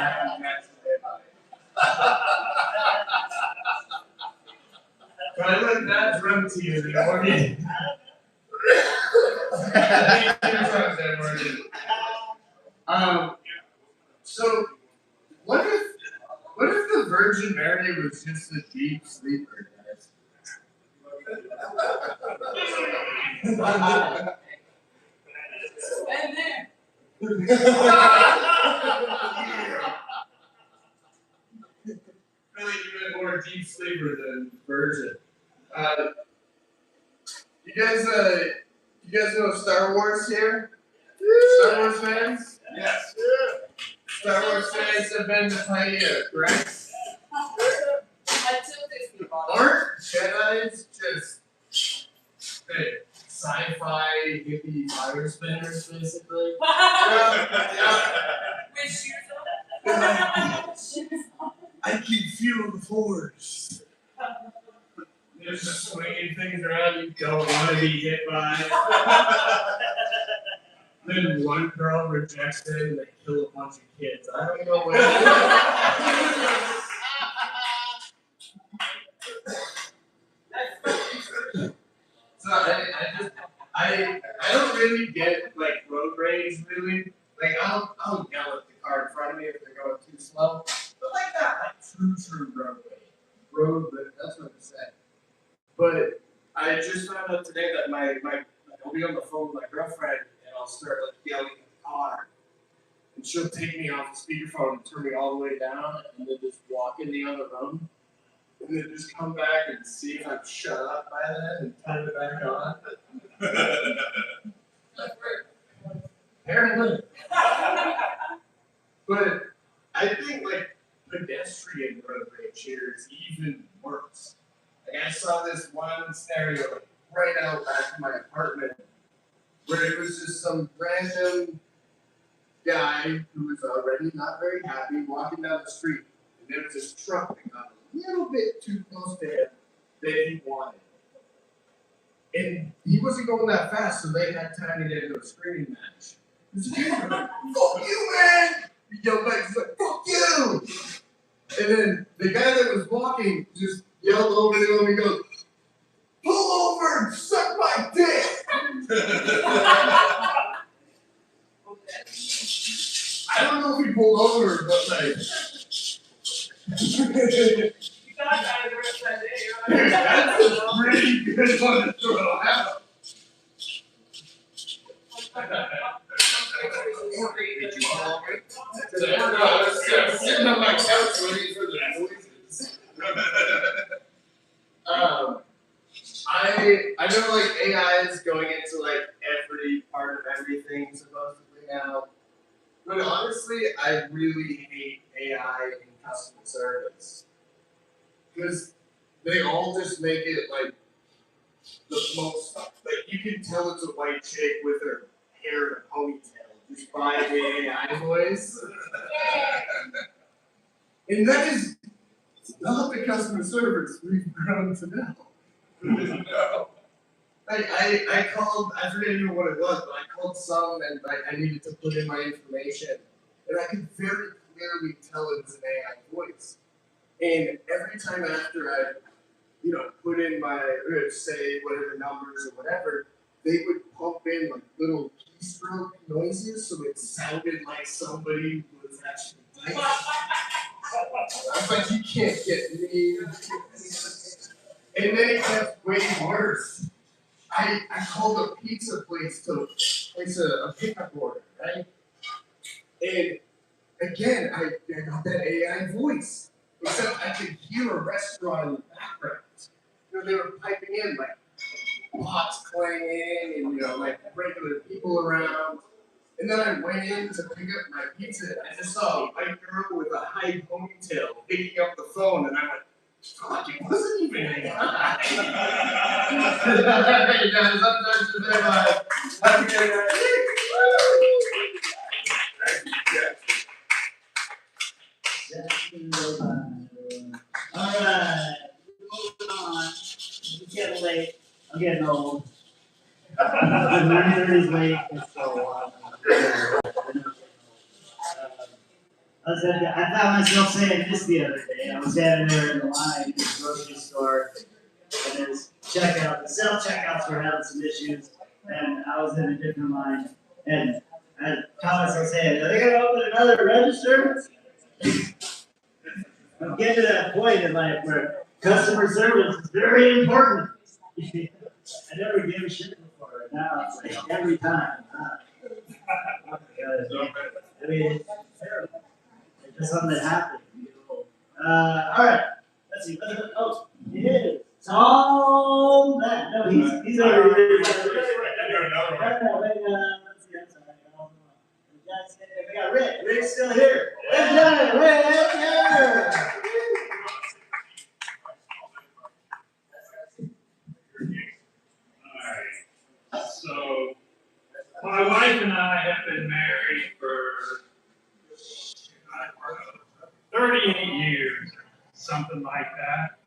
I let that drum to you in the morning. So what if the Virgin Mary was just a deep sleeper, guys? And there. Really even more deep sleeper than Virgin. You guys know Star Wars here? Star Wars fans? Yes. Star Wars fans have been to Pioneer, correct? Aren't Jedi's just sci-fi hippie fire spinners, basically? With shoes on? I can feel the force. They're just swinging things around you don't want to be hit by. Then one girl rejects it and they kill a bunch of kids. I don't know what. So I really get like road rage really. Like I'll yell at the car in front of me if they're going too slow. But like that, like true road rage. Road rage, that's what it said. But I just found out today that my I'll be on the phone with my girlfriend and I'll start like yelling at the car. And she'll take me off the speakerphone and turn me all the way down and then just walk in the other room. And then just come back and see if I'm shut up by then and turn it back on. Apparently. But I think like pedestrian road rage here is even worse. Like I saw this one scenario like, right out back of my apartment where it was just some random guy who was already not very happy walking down the street. And there was this truck that got a little bit too close to him that he wanted. And he wasn't going that fast, so they had time to get into a screaming match. This dude was like, fuck you, man! He yelled back, he's like, fuck you! And then the guy that was walking just yelled over to him and goes, pull over and suck my dick! I don't know if he pulled over, but like. That's a pretty good one to throw out. Did you pull over? No, I was sitting on my couch waiting for the noises. I know like AI is going into like every part of everything supposedly now. But honestly, I really hate AI in customer service. Because they all just make it like the most, like you can tell it's a white chick with her hair in a ponytail just by the AI voice. And that is not the customer service we've grown to know. No. I called, I forget even what it was, but I called some and I needed to put in my information. And I could very clearly tell it was an AI voice. And every time after I, put in my, say whatever numbers or whatever, they would pump in like little keystroke noises so it sounded like somebody was actually typing. I was like, you can't get me. And then it gets way worse. I called a pizza place to place a pickup order, right? And again, I got that AI voice. Except I could hear a restaurant in the background. They were piping in like pots clanging and like regular people around. And then I went in to pick up my pizza and I just saw a white girl with a high ponytail picking up the phone and I went, fuck, it wasn't even AI. Hey guys, I'm Dr. Dave. Have a good night. All right, moving on. It's getting late. I'm getting old. 9:30 is late, so I found myself saying this the other day. I was standing there in the line at the grocery store, and there's checkout. The self-checkouts were having some issues, and I was in a different line. And I caught myself saying, are they going to open another register? I'm getting to that point in life where customer service is very important. I never gave a shit before. Now it's like every time. I mean, it's terrible. It's just something that happened. All right. Let's see. Oh, it is. Tom Matt. No, he's over here. Let's see. I'm sorry. We got Rick. Rick's still here. Rick. Yeah. Alright, so my wife and I have been married for 38 years, something like that.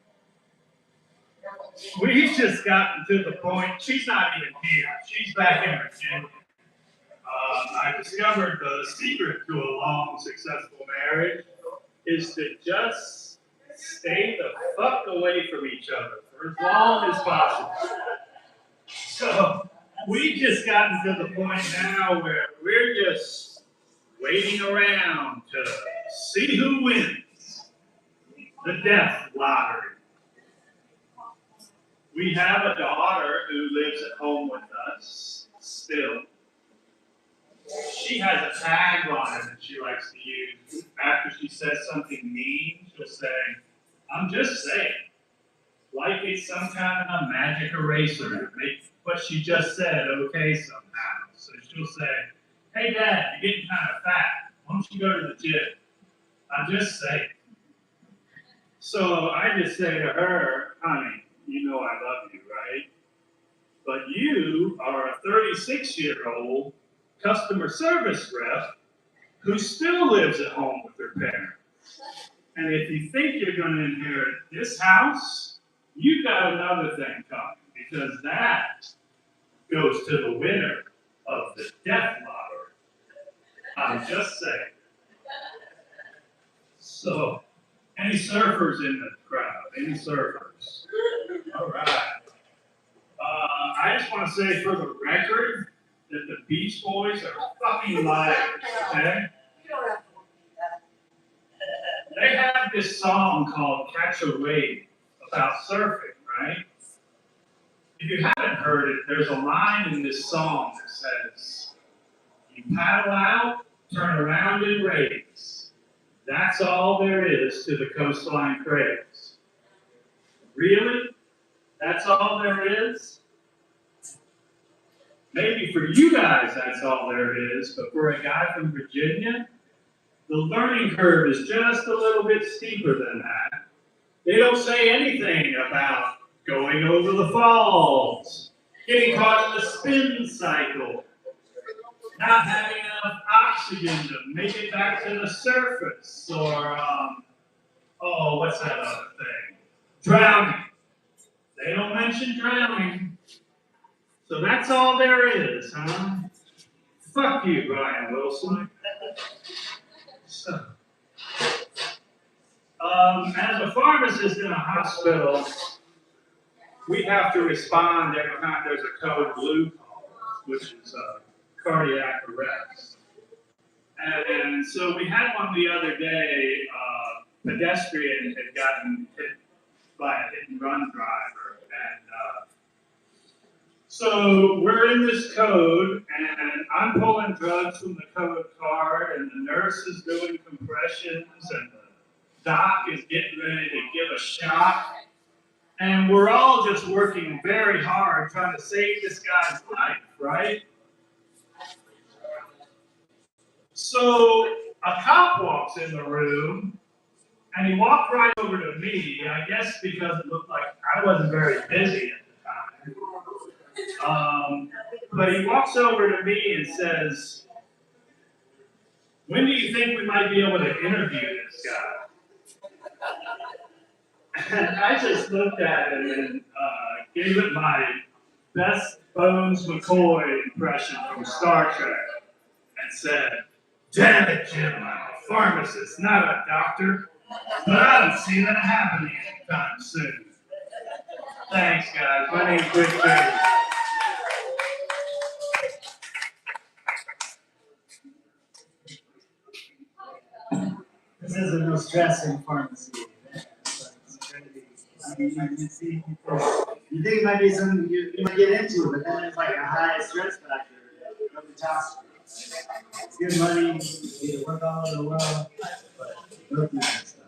We've just gotten to the point, she's not even here, she's back in Virginia. I discovered the secret to a long, successful marriage is to just stay the fuck away from each other for as long as possible. So, We just gotten to the point now where we're just waiting around to see who wins the death lottery. We have a daughter who lives at home with us still. She has a tagline that she likes to use. After she says something mean, she'll say, "I'm just saying," like it's some kind of a magic eraser to make what she just said okay somehow. So she'll say, "Hey Dad, you're getting kind of fat. Why don't you go to the gym?" I'm just saying. So I just say to her, "Honey, you know I love you, right? But you are a 36-year-old customer service rep who still lives at home with her parents. And if you think you're going to inherit this house, you've got another thing coming, because that goes to the winner of the death lottery." I'm just saying. So, any surfers in the crowd? Any surfers? All right. I just want to say for the record that the Beach Boys are fucking liars, okay? They have this song called "Catch a Wave" about surfing, right? If you haven't heard it, there's a line in this song that says, "You paddle out, turn around and raise. That's all there is to the coastline craze." Really? That's all there is? Maybe for you guys that's all there is, but for a guy from Virginia, the learning curve is just a little bit steeper than that. They don't say anything about going over the falls, getting caught in the spin cycle, not having enough oxygen to make it back to the surface, or, what's that other thing? Drowning. They don't mention drowning. So that's all there is, huh? Fuck you, Brian Wilson. So, as a pharmacist in a hospital, we have to respond every time there's a code blue call, which is cardiac arrest. And so we had one the other day. Pedestrian had gotten hit by a hit and run driver, and so we're in this code, and I'm pulling drugs from the code card, and the nurse is doing compressions, and the doc is getting ready to give a shot. And we're all just working very hard trying to save this guy's life, right? So a cop walks in the room, and he walked right over to me, I guess because it looked like I wasn't very busy at the time. But he walks over to me and says, "When do you think we might be able to interview this guy?" And I just looked at him and gave it my best Bones McCoy impression from Star Trek and said, "Damn it, Jim, I'm a pharmacist, not a doctor, but I don't see that happening anytime soon." Thanks, guys. My name's Rick Bailey. This isn't no stressing pharmacy. You think it might be something you might get into, but then it's like a high stress factor of the top. It's good money, you get to work all over the world, but go through that stuff.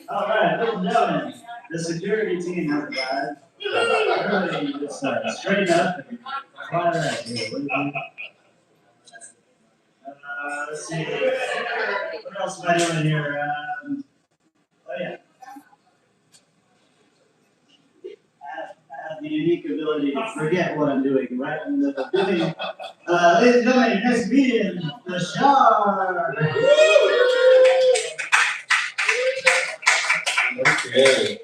All right, ladies and gentlemen, the security team has arrived. Really just straighten up and fly right here. Let's see. What else am I doing here? Oh yeah. I have the unique ability to forget what I'm doing right in the beginning. Ladies and gentlemen, next meeting, the Shark. Okay.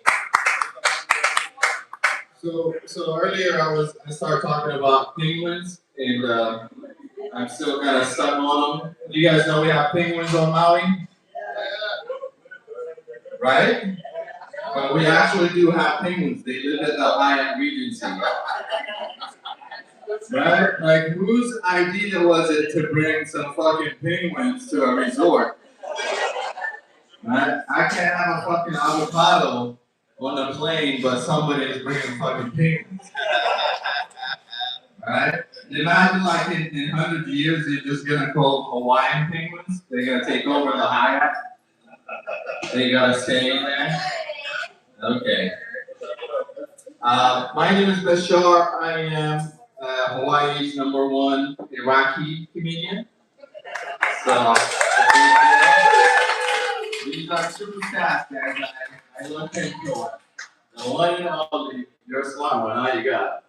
So earlier I started talking about penguins, and I'm still kind of stuck on them. You guys know we have penguins on Maui, right? But we actually do have penguins. They live at the Hyatt Regency. Right? Like, whose idea was it to bring some fucking penguins to a resort? Right? I can't have a fucking avocado on the plane, but somebody is bringing fucking penguins. Right? Imagine like in 100 years, they're just gonna call Hawaiian penguins. They're gonna take over the Hyatt. They gotta stay in there. Okay. My name is Bashar. I am Hawaii's #1 Iraqi comedian. So these are true stats, guys. I love him for the one and only. You're a smart one. How you got?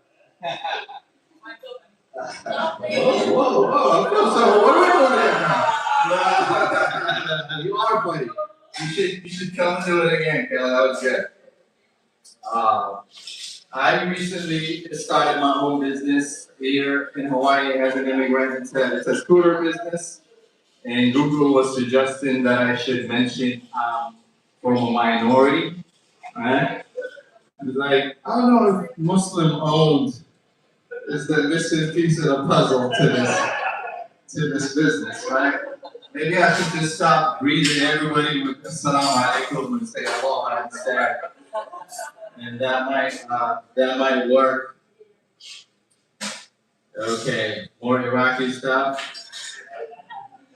Whoa. So what are we doing here? You are funny. You should come do it again, Kayla. That was good. I recently started my own business here in Hawaii as an immigrant. It's a scooter business, and Google was suggesting that I should mention from a minority, right? It's like, I don't know if Muslim owned is the missing piece of the puzzle to this business, right? Maybe I should just stop greeting everybody with Assalamu alaikum and say Allah instead. And that might work. Okay, more Iraqi stuff.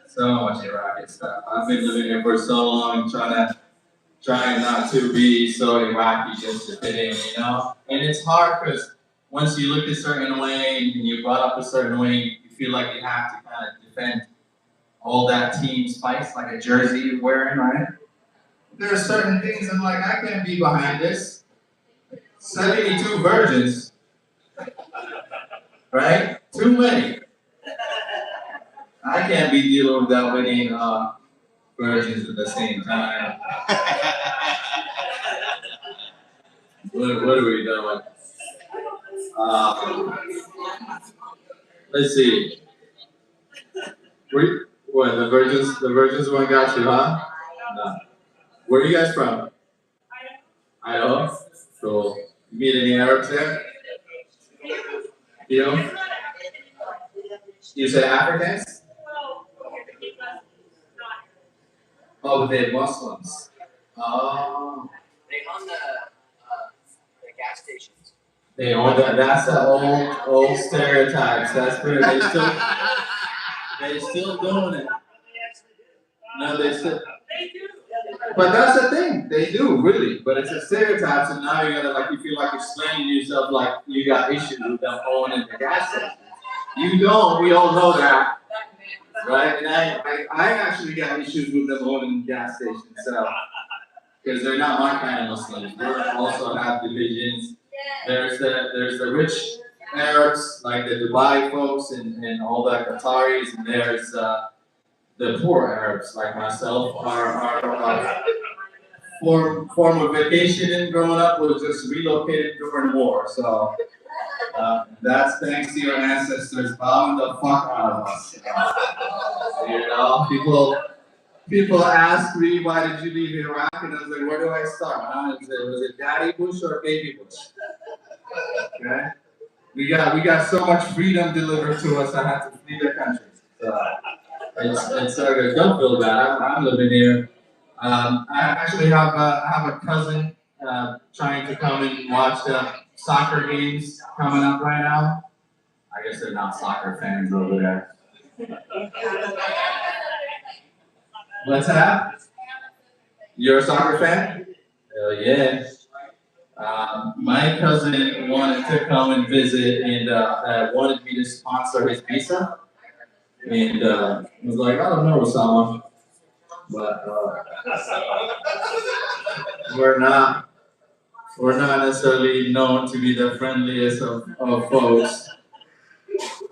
So much Iraqi stuff. I've been living here for so long, trying not to be so Iraqi just to fit in, you know? And it's hard because once you look a certain way and you're brought up a certain way, you feel like you have to kind of defend all that team spice, like a jersey you're wearing, right? There are certain things I'm like, I can't be behind this. 72 virgins, right? Too many. I can't be dealing with that many virgins at the same time. What are we doing? Let's see. What, the virgins one got you, huh? No. Where are you guys from? Idaho. Cool. You meet any Arabs there? You? You said Africans? Oh, but they're Muslims. Oh. They own the gas stations. They own that. That's the old stereotypes. That's pretty. They still doing it. No, they still. But that's the thing. They do really. But it's a stereotype. So now you gotta you feel like explaining yourself like you got issues with them owning the gas station. You don't. We all know that, right? And I actually got issues with them owning gas stations. So because they're not my kind of Muslims. We also have divisions. There's the rich Arabs, like the Dubai folks and all the Qataris, and there's the poor Arabs like myself. Our form of vacation and growing up was just relocated during war. So that's thanks to your ancestors bowing the fuck out of us. You know, people ask me, why did you leave Iraq? And I was like, where do I start? Was it Daddy Bush or Baby Bush? Okay? We got so much freedom delivered to us, I had to flee the country. So it's good. Don't feel bad. I'm living here. I actually have a cousin trying to come and watch the soccer games coming up right now. I guess they're not soccer fans over there. What's that? You're a soccer fan? Hell yeah. My cousin wanted to come and visit and wanted me to sponsor his visa. And I was like, I don't know, Osama. But we're not necessarily known to be the friendliest of folks.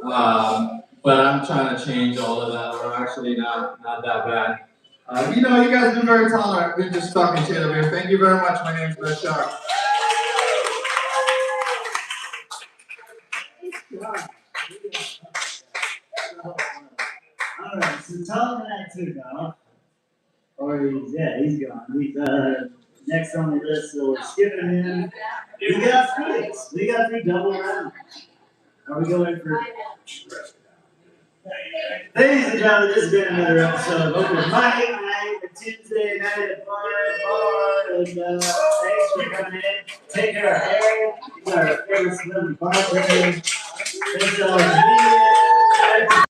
But I'm trying to change all of that. We're actually not that bad. You guys are very tolerant. We're just talking shit over here. Thank you very much. My name's Bashar. Alright, so talking that too, dog. Or he's gone. He's next on the list, so we're skipping him. We got three double rounds. Are we going for? Ladies and gentlemen, this has been another episode of Open Mic Night, a Tuesday night at bar, and thanks for coming in. Take care of Aaron. He's our favorite celebrity bartender. Thanks to all the comedians.